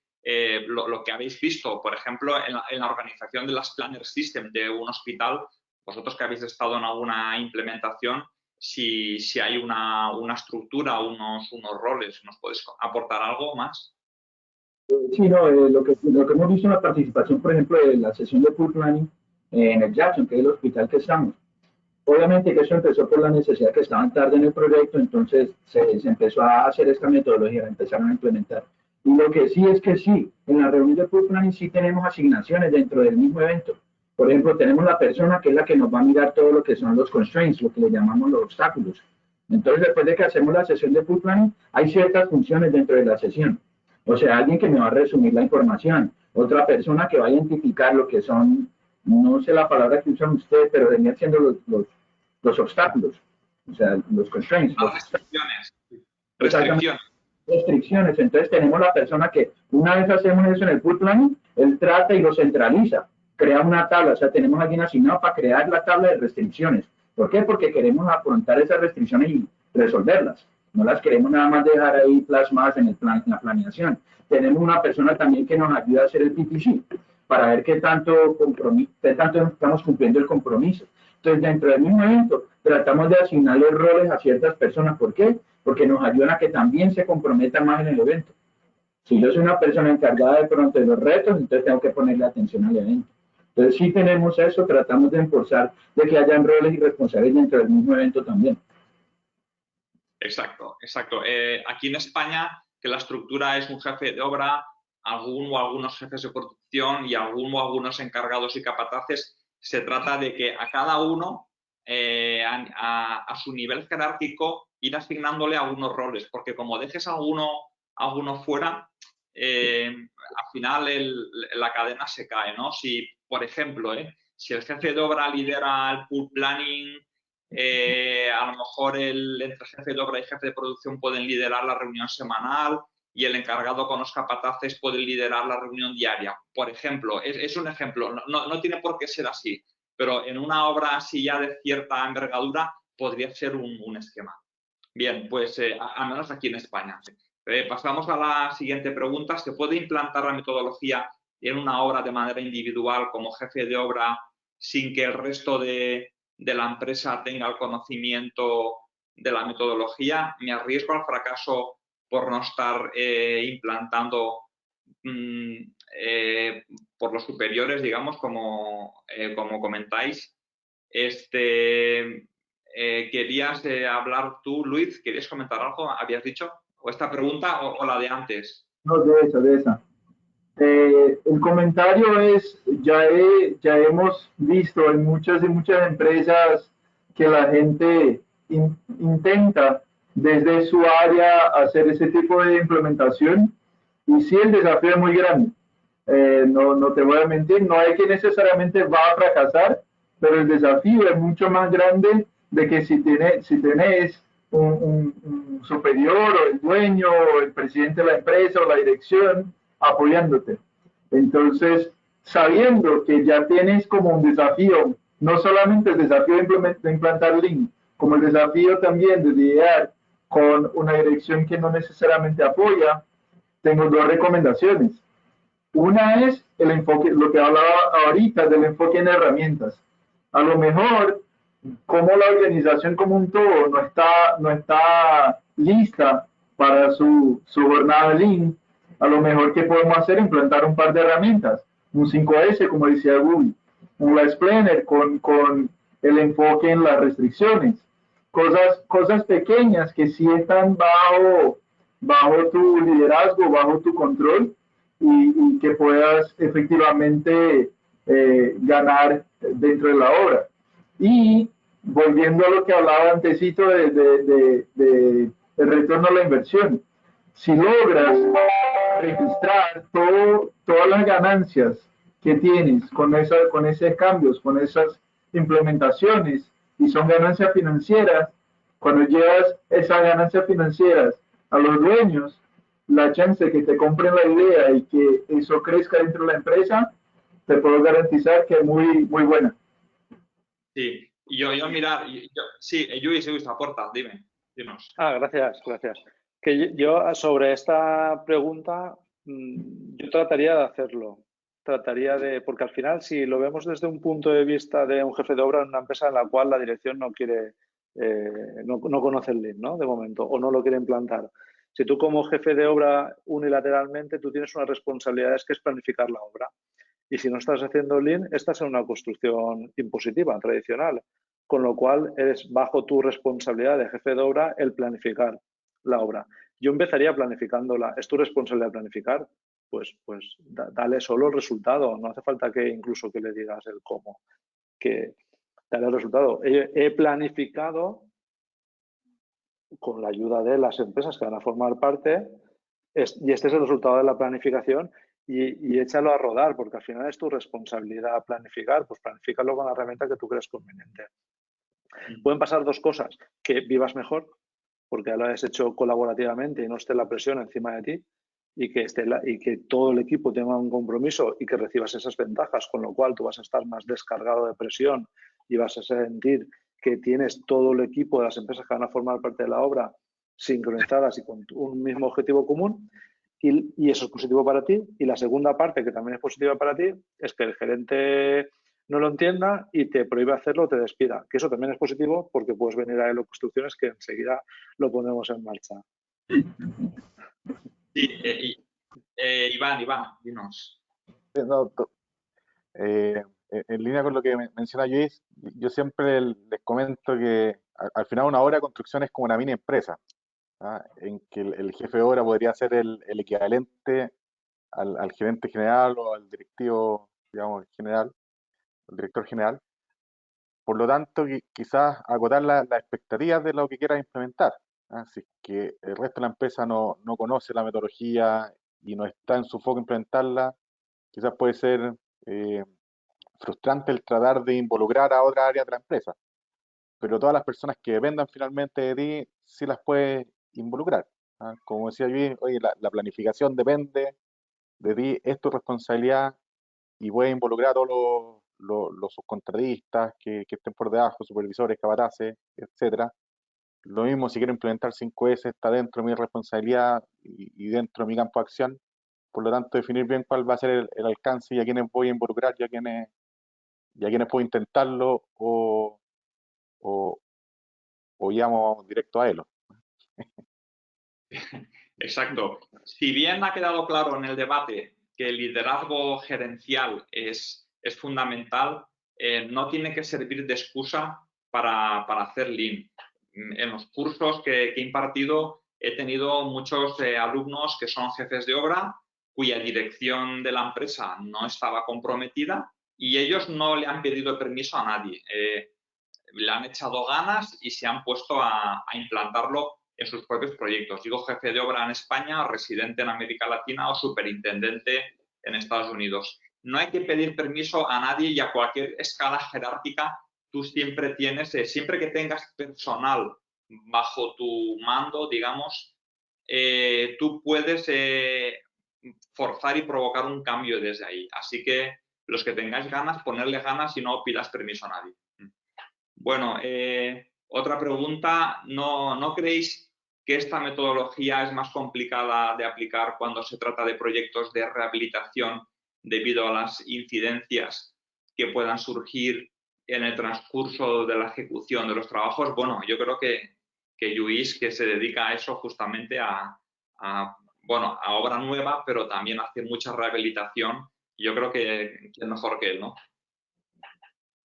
lo que habéis visto, por ejemplo, en la organización de las Planner System de un hospital, vosotros que habéis estado en alguna implementación, si hay una estructura, unos roles, ¿nos podéis aportar algo más? Sí, no, lo que hemos visto en la participación, por ejemplo, de la sesión de Full Planning en el Jackson, que es el hospital que estamos. Obviamente que eso empezó por la necesidad que estaban tarde en el proyecto, entonces se empezó a hacer esta metodología, la empezaron a implementar. Y lo que sí es que sí, en la reunión de Full Planning sí tenemos asignaciones dentro del mismo evento. Por ejemplo, tenemos la persona que es la que nos va a mirar todo lo que son los constraints, lo que le llamamos los obstáculos. Entonces, después de que hacemos la sesión de Full Planning, hay ciertas funciones dentro de la sesión. O sea, alguien que me va a resumir la información, otra persona que va a identificar lo que son, no sé la palabra que usan ustedes, pero venían siendo los obstáculos, o sea, los constraints. Las restricciones. Restricciones. Entonces tenemos la persona que una vez hacemos eso en el Full Planning, él trata y lo centraliza, crea una tabla, o sea, tenemos a alguien asignado para crear la tabla de restricciones. ¿Por qué? Porque queremos afrontar esas restricciones y resolverlas. No las queremos nada más dejar ahí plasmadas en la planeación. Tenemos una persona también que nos ayuda a hacer el PPC para ver qué tanto estamos cumpliendo el compromiso. Entonces, dentro del mismo evento, tratamos de asignarle roles a ciertas personas. ¿Por qué? Porque nos ayudan a que también se comprometan más en el evento. Si yo soy una persona encargada de pronto de los retos, entonces tengo que ponerle atención al evento. Entonces, sí tenemos eso, tratamos de impulsar de que hayan roles y responsables dentro del mismo evento también. Exacto, exacto. Aquí en España, que la estructura es un jefe de obra, algún o algunos jefes de producción y algún o algunos encargados y capataces, se trata de que a cada uno, a su nivel jerárquico, ir asignándole algunos roles, porque como dejes a alguno fuera, al final la cadena se cae, ¿no? Si, por ejemplo, si el jefe de obra lidera el pool planning, a lo mejor entre jefe de obra y jefe de producción pueden liderar la reunión semanal y el encargado con los capataces puede liderar la reunión diaria. Por ejemplo, es un ejemplo, no tiene por qué ser así, pero en una obra así ya de cierta envergadura podría ser un esquema. Bien, pues al menos aquí en España. Pasamos a la siguiente pregunta. ¿Se puede implantar la metodología en una obra de manera individual como jefe de obra sin que el resto de la empresa tenga el conocimiento de la metodología? ¿Me arriesgo al fracaso por no estar implantando por los superiores, digamos, como comentáis? ¿Querías hablar tú, Luis? ¿Querías comentar algo? ¿Habías dicho? ¿O esta pregunta o la de antes? No, de esa. El comentario es, ya hemos visto en muchas y muchas empresas que la gente intenta desde su área hacer ese tipo de implementación y sí el desafío es muy grande. No te voy a mentir, no hay que necesariamente va a fracasar, pero el desafío es mucho más grande de que si tenés un superior o el dueño o el presidente de la empresa o la dirección apoyándote. Entonces, sabiendo que ya tienes como un desafío, no solamente el desafío de implantar Lean, como el desafío también de lidiar con una dirección que no necesariamente apoya, tengo dos recomendaciones. Una es el enfoque, lo que hablaba ahorita del enfoque en herramientas. A lo mejor, como la organización como un todo no está lista para su jornada Lean, a lo mejor que podemos hacer implantar un par de herramientas, un 5S, como decía Google, un Last Planner con el enfoque en las restricciones, cosas pequeñas que sí están bajo tu liderazgo, bajo tu control y que puedas efectivamente ganar dentro de la obra. Y volviendo a lo que hablaba antesito de retorno a la inversión, si logras registrar todas las ganancias que tienes con esos cambios, con esas implementaciones, y son ganancias financieras, cuando llevas esas ganancias financieras a los dueños, la chance de que te compren la idea y que eso crezca dentro de la empresa, te puedo garantizar que es muy, muy buena. Sí, sí, Lluís, aporta, dinos. Gracias. Que yo sobre esta pregunta, yo trataría de hacerlo. Porque al final, si lo vemos desde un punto de vista de un jefe de obra en una empresa en la cual la dirección no quiere, no conoce el Lean, ¿no? De momento, o no lo quiere implantar. Si tú como jefe de obra unilateralmente, tú tienes unas responsabilidades que es planificar la obra. Y si no estás haciendo Lean, estás en una construcción impositiva, tradicional. Con lo cual, es bajo tu responsabilidad de jefe de obra el planificar la obra. Yo empezaría planificándola. ¿Es tu responsabilidad planificar? Pues dale solo el resultado. No hace falta que incluso que le digas el cómo. Que dale el resultado. He planificado con la ayuda de las empresas que van a formar parte y este es el resultado de la planificación y échalo a rodar porque al final es tu responsabilidad planificar. Pues planifícalo con la herramienta que tú creas conveniente. Pueden pasar dos cosas. Que vivas mejor porque lo has hecho colaborativamente y no esté la presión encima de ti y que todo el equipo tenga un compromiso y que recibas esas ventajas, con lo cual tú vas a estar más descargado de presión y vas a sentir que tienes todo el equipo de las empresas que van a formar parte de la obra sincronizadas y con un mismo objetivo común y eso es positivo para ti. Y la segunda parte, que también es positiva para ti, es que el gerente no lo entienda y te prohíbe hacerlo o te despida. Que eso también es positivo porque puedes venir a Elo Construcciones que enseguida lo ponemos en marcha. Sí, Iván, dinos. No, en línea con lo que menciona Luis, yo siempre les comento que al final una obra de construcción es como una mini empresa, ¿ah? En que el jefe de obra podría ser el equivalente al gerente general o al directivo, digamos, general, el director general. Por lo tanto, quizás acotar las expectativas de lo que quieras implementar, ¿ah? Si es que el resto de la empresa no conoce la metodología y no está en su foco implementarla, quizás puede ser eh, frustrante el tratar de involucrar a otras áreas de la empresa, pero todas las personas que dependan finalmente de ti, sí las puedes involucrar, ¿ah? Como decía yo, oye, la planificación depende de ti, es tu responsabilidad y puedes involucrar a todos los subcontratistas que estén por debajo, supervisores, capataces, etcétera. Lo mismo si quiero implementar 5S, está dentro de mi responsabilidad y dentro de mi campo de acción. Por lo tanto, definir bien cuál va a ser el alcance y a quiénes voy a involucrar y a quienes puedo intentarlo o, o llamo directo a él. Exacto. Si bien ha quedado claro en el debate que el liderazgo gerencial es fundamental, no tiene que servir de excusa para hacer Lean. En los cursos que he impartido he tenido muchos alumnos que son jefes de obra cuya dirección de la empresa no estaba comprometida y ellos no le han pedido permiso a nadie. Le han echado ganas y se han puesto a implantarlo en sus propios proyectos. Digo jefe de obra en España, residente en América Latina o superintendente en Estados Unidos. No hay que pedir permiso a nadie y a cualquier escala jerárquica. Tú siempre tienes, siempre que tengas personal bajo tu mando, digamos, tú puedes forzar y provocar un cambio desde ahí. Así que los que tengáis ganas, ponerle ganas y no pidas permiso a nadie. Bueno, otra pregunta. ¿No creéis que esta metodología es más complicada de aplicar cuando se trata de proyectos de rehabilitación debido a las incidencias que puedan surgir en el transcurso de la ejecución de los trabajos? Bueno, yo creo que Lluís, que se dedica a eso justamente a obra nueva, pero también hace mucha rehabilitación, yo creo que es mejor que él, ¿no?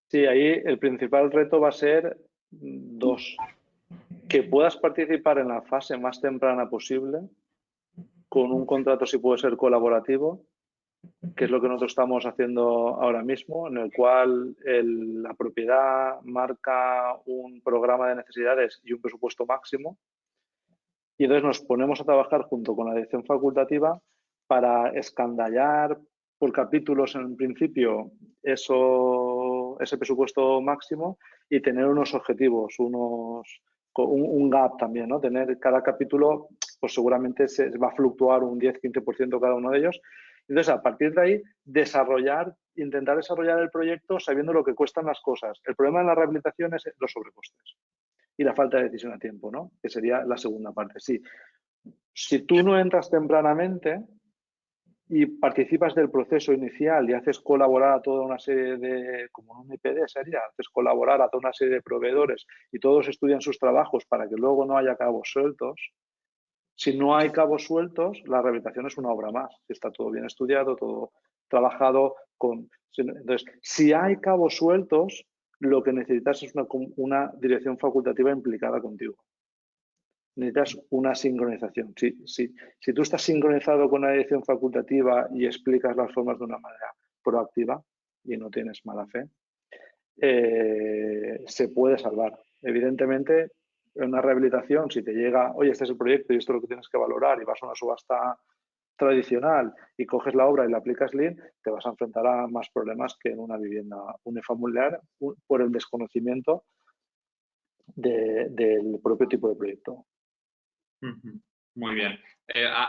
Sí, ahí el principal reto va a ser dos. Que puedas participar en la fase más temprana posible con un contrato, si puede ser colaborativo, que es lo que nosotros estamos haciendo ahora mismo, en el cual la propiedad marca un programa de necesidades y un presupuesto máximo. Y entonces nos ponemos a trabajar junto con la dirección facultativa para escandallar por capítulos en principio ese presupuesto máximo y tener unos objetivos, un gap también, ¿no? Tener cada capítulo, pues seguramente se va a fluctuar un 10-15% cada uno de ellos. Entonces, a partir de ahí, intentar desarrollar el proyecto sabiendo lo que cuestan las cosas. El problema en la rehabilitación es los sobrecostes y la falta de decisión a tiempo, ¿no? Que sería la segunda parte. Sí. Si tú no entras tempranamente y participas del proceso inicial y haces colaborar a toda una serie de, como un IPD sería, haces colaborar a toda una serie de proveedores y todos estudian sus trabajos para que luego no haya cabos sueltos, si no hay cabos sueltos, la rehabilitación es una obra más. Está todo bien estudiado, todo trabajado con... Entonces, si hay cabos sueltos, lo que necesitas es una dirección facultativa implicada contigo. Necesitas una sincronización. Si tú estás sincronizado con la dirección facultativa y explicas las formas de una manera proactiva y no tienes mala fe, se puede salvar. Evidentemente, en una rehabilitación, si te llega, oye, este es el proyecto y esto es lo que tienes que valorar y vas a una subasta tradicional y coges la obra y la aplicas Lean, te vas a enfrentar a más problemas que en una vivienda unifamiliar por el desconocimiento del propio tipo de proyecto. Muy bien.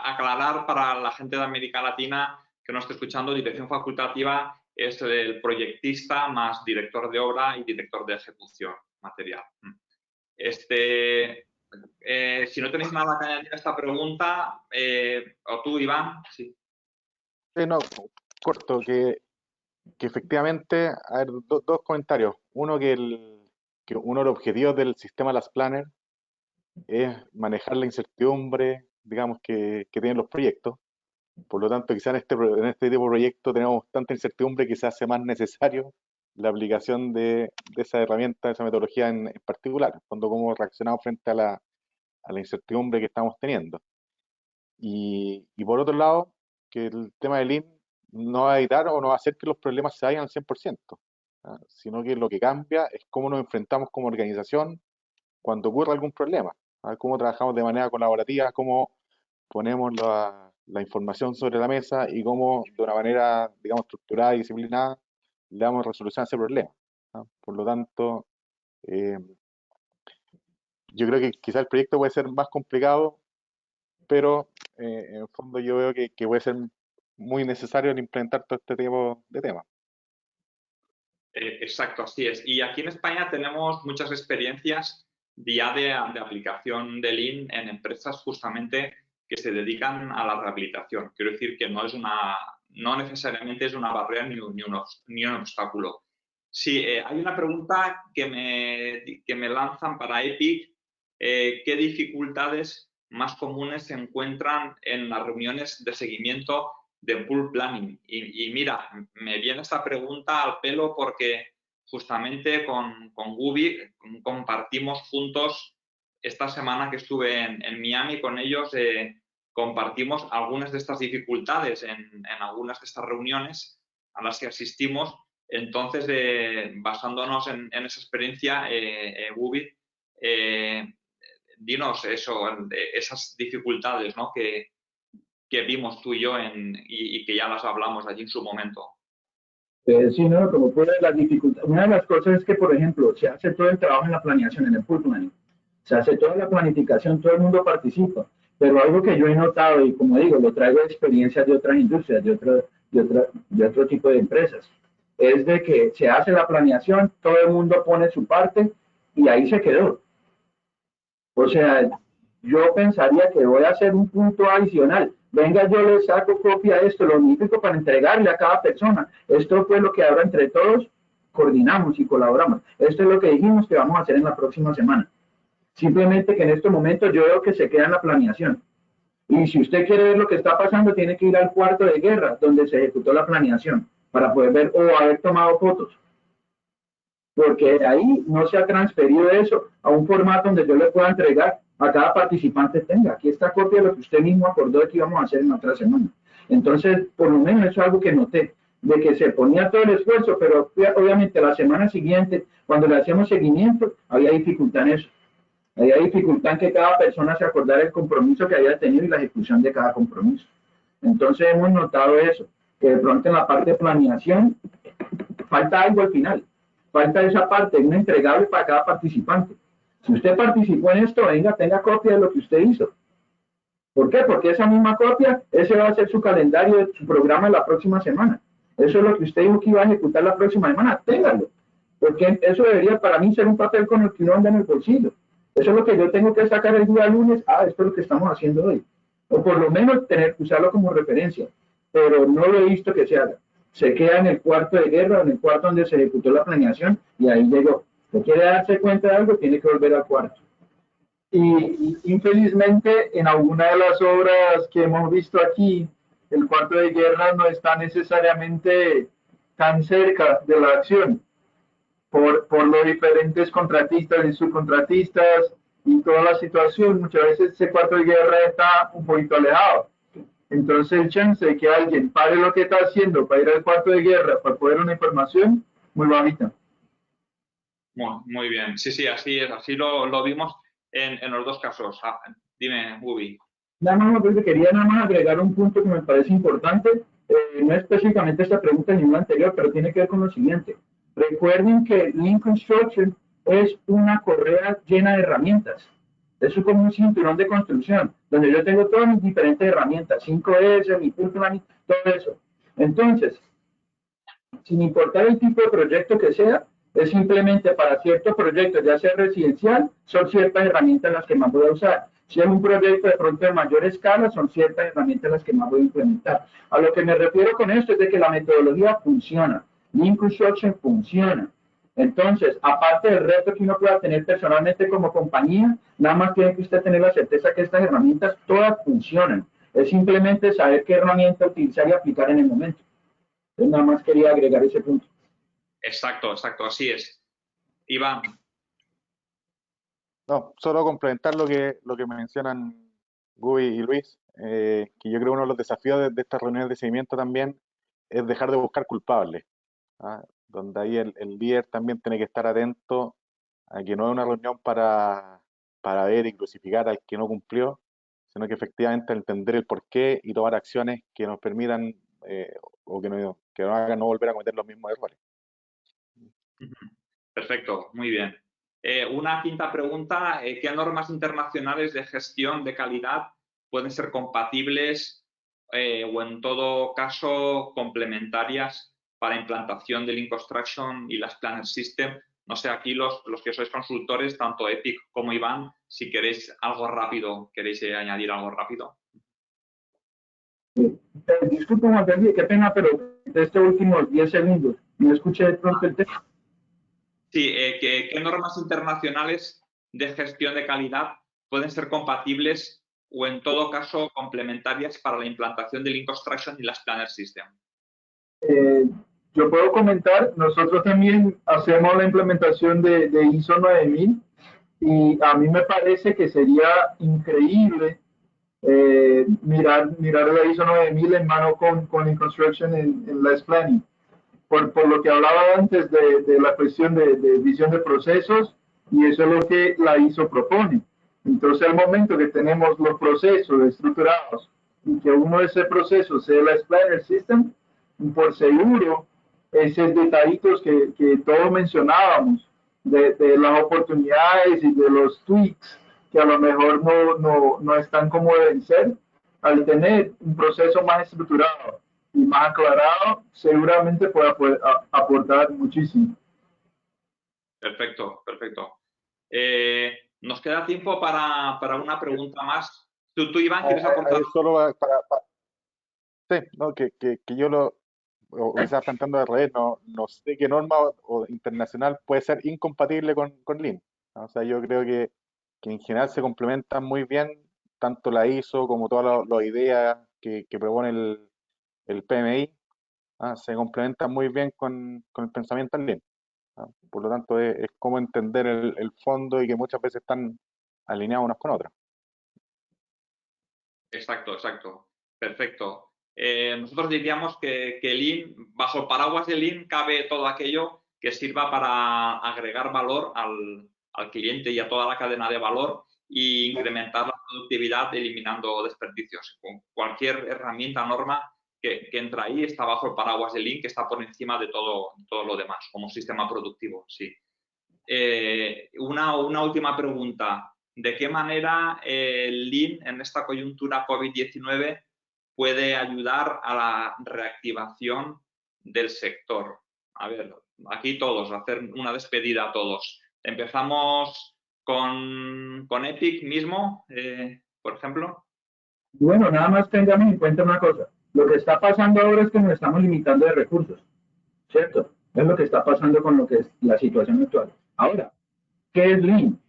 Aclarar para la gente de América Latina que nos esté escuchando, dirección facultativa es el proyectista más director de obra y director de ejecución material. Si no tenéis nada que añadir a esta pregunta, o tú, Iván, sí. No, corto, que efectivamente, a ver, dos comentarios. Uno, que uno de los objetivos del sistema Las Planner es manejar la incertidumbre, digamos, que tienen los proyectos. Por lo tanto, quizá en este tipo de proyecto tenemos tanta incertidumbre que se hace más necesario la aplicación de esa herramienta, de esa metodología en particular, cuando cómo reaccionamos frente a la incertidumbre que estamos teniendo. Y por otro lado, que el tema del Lean no va a evitar o no va a hacer que los problemas se vayan al 100%, ¿ah? Sino que lo que cambia es cómo nos enfrentamos como organización cuando ocurre algún problema, ¿ah? Cómo trabajamos de manera colaborativa, cómo ponemos la información sobre la mesa y cómo de una manera, digamos, estructurada y disciplinada le damos resolución a ese problema, ¿ah? Por lo tanto, eh, yo creo que quizá el proyecto puede ser más complicado, pero en el fondo yo veo que puede ser muy necesario el implementar todo este tipo de temas. Exacto, así es. Y aquí en España tenemos muchas experiencias ya de aplicación de Lean en empresas justamente que se dedican a la rehabilitación. Quiero decir que no necesariamente es una barrera ni un obstáculo. Sí, hay una pregunta que me lanzan para EPIC. ¿Qué dificultades más comunes se encuentran en las reuniones de seguimiento de pool planning? Y mira, me viene esta pregunta al pelo porque justamente con Gubi compartimos juntos esta semana que estuve en Miami con ellos, compartimos algunas de estas dificultades en algunas de estas reuniones a las que asistimos. Entonces, basándonos en esa experiencia, Gubi, dinos esas dificultades, ¿no?, que vimos tú y yo y que ya las hablamos allí en su momento. Sí, no, como puede las dificultades. Una de las cosas es que, por ejemplo, se hace todo el trabajo en la planeación, en el pool planning. Se hace toda la planificación, todo el mundo participa. Pero algo que yo he notado, y como digo, lo traigo de experiencias de otras industrias, de otro tipo de empresas, es de que se hace la planeación, todo el mundo pone su parte y ahí se quedó. O sea, yo pensaría que voy a hacer un punto adicional. Venga, yo le saco copia de esto, lo único para entregarle a cada persona. Esto fue lo que ahora entre todos coordinamos y colaboramos. Esto es lo que dijimos que vamos a hacer en la próxima semana. Simplemente que en estos momentos yo veo que se queda en la planeación. Y si usted quiere ver lo que está pasando, tiene que ir al cuarto de guerra donde se ejecutó la planeación para poder ver o haber tomado fotos. Porque ahí no se ha transferido eso a un formato donde yo le pueda entregar a cada participante. Tenga, aquí está copia de lo que usted mismo acordó de que íbamos a hacer en otra semana. Entonces, por lo menos eso es algo que noté, de que se ponía todo el esfuerzo, pero obviamente la semana siguiente, cuando le hacíamos seguimiento, había dificultad en eso. Había dificultad en que cada persona se acordara el compromiso que había tenido y la ejecución de cada compromiso. Entonces hemos notado eso, que de pronto en la parte de planeación falta algo al final. Falta esa parte, un entregable para cada participante. Si usted participó en esto, venga, tenga copia de lo que usted hizo. ¿Por qué? Porque esa misma copia, ese va a ser su calendario de su programa de la próxima semana. Eso es lo que usted dijo que iba a ejecutar la próxima semana, téngalo. Porque eso debería para mí ser un papel con el que uno anda en el bolsillo. Eso es lo que yo tengo que sacar el día lunes. Esto es lo que estamos haciendo hoy. O por lo menos usarlo como referencia. Pero no lo he visto que se haga. Se queda en el cuarto de guerra, en el cuarto donde se ejecutó la planeación, y ahí llegó. Si quiere darse cuenta de algo, tiene que volver al cuarto. Y infelizmente, en alguna de las obras que hemos visto aquí, el cuarto de guerra no está necesariamente tan cerca de la acción, por los diferentes contratistas y subcontratistas y toda la situación. Muchas veces ese cuarto de guerra está un poquito alejado. Entonces el chance de que alguien pare lo que está haciendo para ir al cuarto de guerra, para poder una información, muy bajita. Bueno, muy bien. Sí, así es. Así lo vimos en los dos casos. Dime, Gubi. Nada más, quería agregar un punto que me parece importante. No específicamente esta pregunta ni una anterior, pero tiene que ver con lo siguiente. Recuerden que Lean Construction es una correa llena de herramientas. Eso es como un cinturón de construcción, donde yo tengo todas mis diferentes herramientas, 5S, mi pool planning, todo eso. Entonces, sin importar el tipo de proyecto que sea, es simplemente para ciertos proyectos, ya sea residencial, son ciertas herramientas las que más voy a usar. Si es un proyecto de pronto de mayor escala, son ciertas herramientas las que más voy a implementar. A lo que me refiero con esto es de que la metodología funciona. Lean Construction funciona. Entonces, aparte del reto que uno pueda tener personalmente como compañía, nada más tiene que usted tener la certeza que estas herramientas todas funcionan. es simplemente saber qué herramienta utilizar y aplicar en el momento. Entonces, nada más quería agregar ese punto. Exacto, exacto, así es. Iván. No, solo complementar lo que mencionan Guy y Luis, que yo creo uno de los desafíos de estas reuniones de seguimiento también es dejar de buscar culpables, ¿ah? Donde ahí el líder también tiene que estar atento a que no es una reunión para ver y crucificar al que no cumplió, sino que efectivamente entender el porqué y tomar acciones que nos permitan o que nos hagan no volver a cometer los mismos errores. Perfecto, muy bien. Una quinta pregunta, ¿qué normas internacionales de gestión de calidad pueden ser compatibles o en todo caso complementarias para implantación del Lean Construction y las Planner System? No sé, aquí los que sois consultores, tanto Epic como Iván, si queréis algo rápido, queréis añadir algo rápido. Disculpa, Juan Felipe, qué pena, pero de estos últimos 10 segundos, no escuché de pronto el tema. Sí, ¿qué normas internacionales de gestión de calidad pueden ser compatibles o en todo caso complementarias para la implantación del Lean Construction y las Planner System? Yo puedo comentar, nosotros también hacemos la implementación de ISO 9000 y a mí me parece que sería increíble mirar la ISO 9000 en mano con Lean Construction en Less Planning. Por lo que hablaba antes de la cuestión de visión de procesos, y eso es lo que la ISO propone. Entonces, al momento que tenemos los procesos estructurados y que uno de esos procesos sea la Planner System, por seguro, esos detallitos que todos mencionábamos, de las oportunidades y de los tweaks que a lo mejor no están como deben ser, al tener un proceso más estructurado y más aclarado, seguramente pueda poder aportar muchísimo. Perfecto, perfecto. Nos queda tiempo para una pregunta más. ¿Tú Iván, quieres aportar? Solo sí, no, que yo o quizás planteando de revés, no sé qué norma internacional puede ser incompatible con Lean, ¿no? O sea, yo creo que en general se complementan muy bien tanto la ISO como todas las ideas que propone el PMI, ¿ah? Se complementan muy bien con el pensamiento en Lean, ¿ah? Por lo tanto, es como entender el fondo y que muchas veces están alineados unas con otras. Exacto, exacto. Perfecto. Nosotros diríamos que Lean, bajo el paraguas de Lean, cabe todo aquello que sirva para agregar valor al cliente y a toda la cadena de valor e incrementar la productividad eliminando desperdicios. Con cualquier herramienta, norma que entra ahí está bajo el paraguas de Lean, que está por encima de todo lo demás, como sistema productivo, sí. Una última pregunta. ¿De qué manera el Lean en esta coyuntura COVID-19 puede ayudar a la reactivación del sector? A ver, aquí todos, hacer una despedida a todos. Empezamos con Epic mismo, por ejemplo. Bueno, nada más tengamos en cuenta una cosa. Lo que está pasando ahora es que nos estamos limitando de recursos, ¿cierto? Es lo que está pasando con lo que es la situación actual. Ahora, ¿qué es Lean?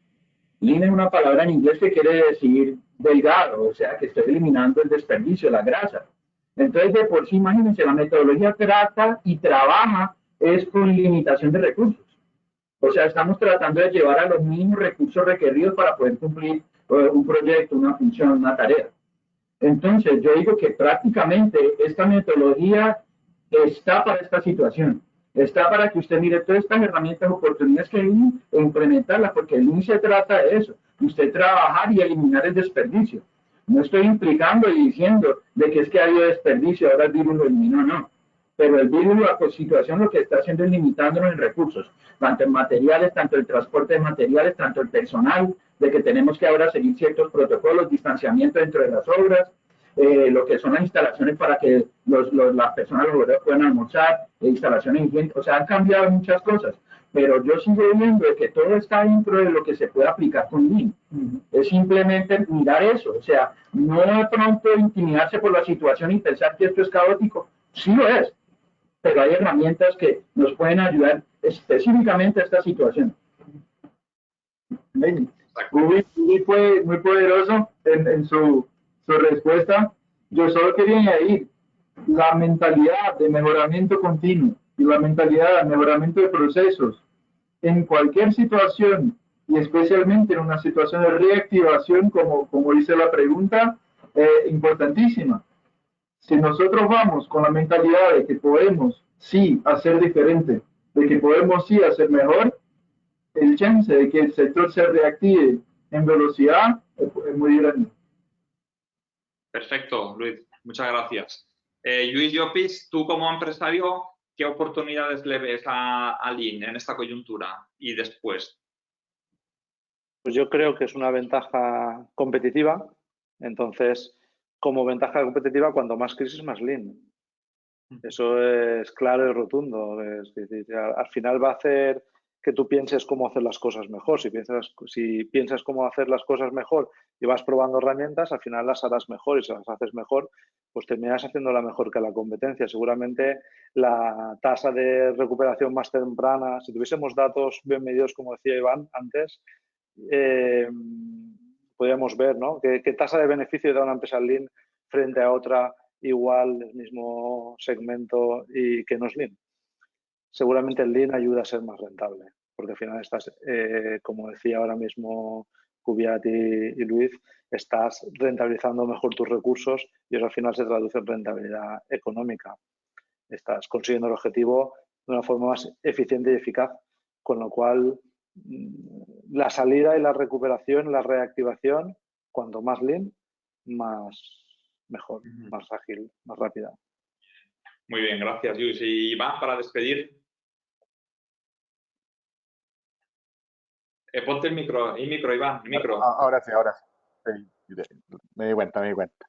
Lean es una palabra en inglés que quiere decir delgado, o sea, que estoy eliminando el desperdicio, la grasa. Entonces, de por sí, imagínense, la metodología trata y trabaja es con limitación de recursos. O sea, estamos tratando de llevar a los mínimos recursos requeridos para poder cumplir un proyecto, una función, una tarea. Entonces, yo digo que prácticamente esta metodología está para esta situación. Está para que usted mire todas estas herramientas, oportunidades que hay e implementarlas, porque el Lean se trata de eso, usted trabajar y eliminar el desperdicio. No estoy implicando y diciendo de que es que ha habido desperdicio, ahora el virus lo eliminó, no. Pero el virus, la situación lo que está haciendo es limitándonos en recursos, tanto en materiales, tanto el transporte de materiales, tanto el personal, de que tenemos que ahora seguir ciertos protocolos, distanciamiento dentro de las obras, lo que son las instalaciones para que las personas, los obreros puedan almorzar, instalaciones higiénicas, o sea, han cambiado muchas cosas, pero yo sigo viendo que todo está dentro de lo que se puede aplicar con Lean. Es simplemente mirar eso, o sea, no de pronto intimidarse por la situación y pensar que esto es caótico, sí lo es, pero hay herramientas que nos pueden ayudar específicamente a esta situación. Guy fue muy poderoso en su respuesta. Yo solo quería añadir la mentalidad de mejoramiento continuo y la mentalidad de mejoramiento de procesos en cualquier situación y especialmente en una situación de reactivación, como dice la pregunta, importantísima. Si nosotros vamos con la mentalidad de que podemos sí hacer diferente, de que podemos sí hacer mejor, el chance de que el sector se reactive en velocidad es muy grande. Perfecto, Luis. Muchas gracias. Lluís Llopis, tú como empresario, ¿qué oportunidades le ves a Lean en esta coyuntura y después? Pues yo creo que es una ventaja competitiva. Entonces, como ventaja competitiva, cuanto más crisis, más Lean. Eso es claro y rotundo. Es decir, al final va a hacer que tú pienses cómo hacer las cosas mejor. Si piensas cómo hacer las cosas mejor y vas probando herramientas, al final las harás mejor, y si las haces mejor, pues terminas haciéndola mejor que la competencia. Seguramente la tasa de recuperación más temprana, si tuviésemos datos bien medidos, como decía Iván antes, podríamos ver, ¿no? ¿Qué tasa de beneficio da una empresa Lean frente a otra igual del mismo segmento y que no es Lean? Seguramente el Lean ayuda a ser más rentable, porque al final estás, como decía ahora mismo Cubiat y Luis, estás rentabilizando mejor tus recursos y eso al final se traduce en rentabilidad económica. Estás consiguiendo el objetivo de una forma más eficiente y eficaz, con lo cual la salida y la recuperación, la reactivación, cuanto más Lean, más mejor, más ágil, más rápida. Muy bien, gracias, Luis. Y Iván, para despedir. Ponte el micro, Iván, el micro. Ahora sí, ahora sí. Me di cuenta.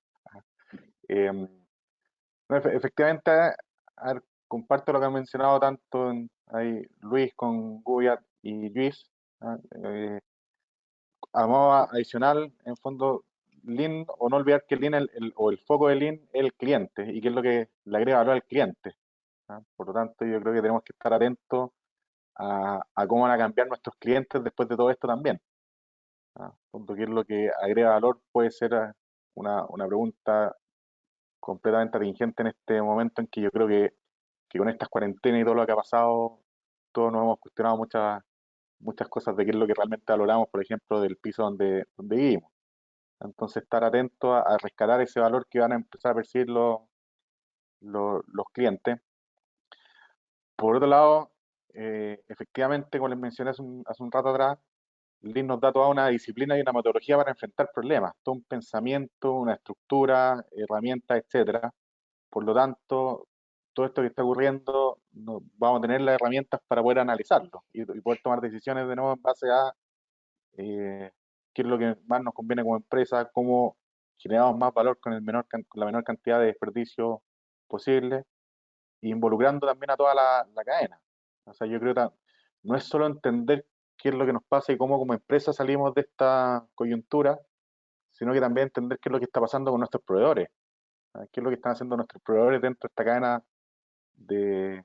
Efectivamente, a ver, comparto lo que han mencionado tanto ahí Luis con Gubiat y Luis. ¿Ah? A modo adicional, en fondo, Lean, o no olvidar que Lean o el foco de Lean es el cliente y qué es lo que le agrega valor al cliente. ¿Ah? Por lo tanto, yo creo que tenemos que estar atentos a cómo van a cambiar nuestros clientes después de todo esto también. ¿Ah? Punto, qué es lo que agrega valor puede ser una pregunta completamente atingente en este momento en que yo creo que con estas cuarentenas y todo lo que ha pasado, todos nos hemos cuestionado muchas cosas de qué es lo que realmente valoramos, por ejemplo, del piso donde vivimos. Entonces, estar atentos a rescatar ese valor que van a empezar a percibir los clientes. Por otro lado, efectivamente, como les mencioné hace un rato atrás, Lean nos da toda una disciplina y una metodología para enfrentar problemas, todo un pensamiento, una estructura, herramientas, etcétera. Por lo tanto, todo esto que está ocurriendo, vamos a tener las herramientas para poder analizarlo y poder tomar decisiones de nuevo en base a qué es lo que más nos conviene como empresa, cómo generamos más valor con la menor cantidad de desperdicio posible, involucrando también a toda la cadena. O sea, yo creo que no es solo entender qué es lo que nos pasa y cómo como empresa salimos de esta coyuntura, sino que también entender qué es lo que está pasando con nuestros proveedores, qué es lo que están haciendo nuestros proveedores dentro de esta cadena de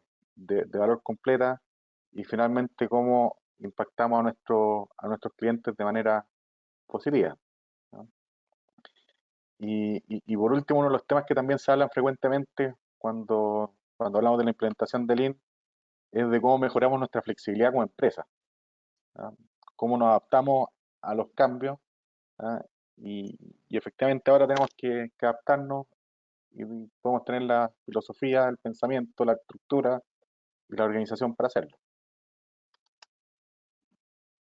valor completa y finalmente cómo impactamos a nuestros clientes de manera positiva, ¿no? Y por último, uno de los temas que también se hablan frecuentemente cuando hablamos de la implementación de Lean es de cómo mejoramos nuestra flexibilidad como empresa, ¿ah? Cómo nos adaptamos a los cambios, ¿ah? Y efectivamente ahora tenemos que adaptarnos y podemos tener la filosofía, el pensamiento, la estructura y la organización para hacerlo.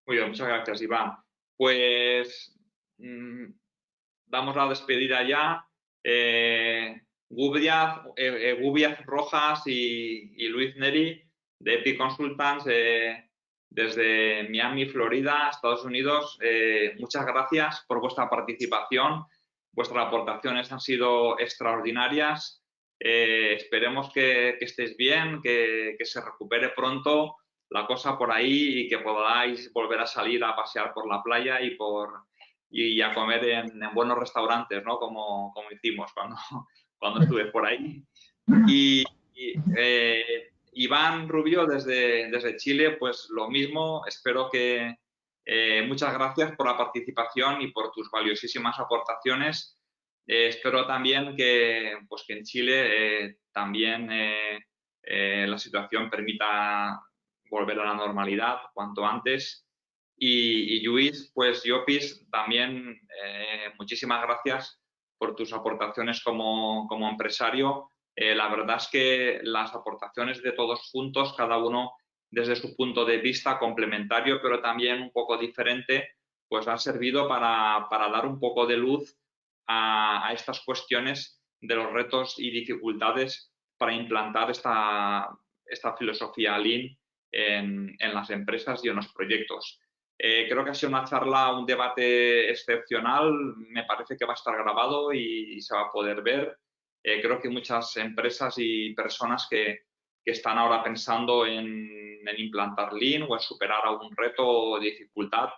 Muy bien, muchas gracias, Iván. Pues damos la despedida ya. Gubiaz Rojas y Luis Neri de Epic Consultants desde Miami, Florida, Estados Unidos. Muchas gracias por vuestra participación. Vuestras aportaciones han sido extraordinarias. Esperemos que estéis bien, que se recupere pronto la cosa por ahí y que podáis volver a salir a pasear por la playa y a comer en buenos restaurantes, ¿no? Como hicimos cuando estuve por ahí. Y Iván Rubio desde Chile, pues lo mismo. Espero que muchas gracias por la participación y por tus valiosísimas aportaciones. Espero también que en Chile también la situación permita volver a la normalidad cuanto antes. Y Lluís, Llopis, también muchísimas gracias por tus aportaciones como empresario. La verdad es que las aportaciones de todos juntos, cada uno desde su punto de vista complementario, pero también un poco diferente, pues han servido para dar un poco de luz a estas cuestiones de los retos y dificultades para implantar esta filosofía Lean en las empresas y en los proyectos. Creo que ha sido una charla, un debate excepcional. Me parece que va a estar grabado y se va a poder ver. Creo que muchas empresas y personas que están ahora pensando en implantar Lean o en superar algún reto o dificultad,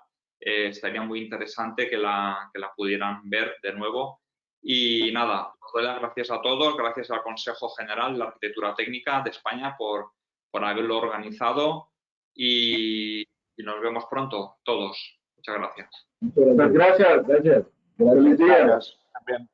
estaría muy interesante que la pudieran ver de nuevo. Y nada, doy las gracias a todos, gracias al Consejo General de la Arquitectura Técnica de España por haberlo organizado y nos vemos pronto todos. Muchas gracias. Muchas gracias. Gracias. Feliz día. Gracias. También.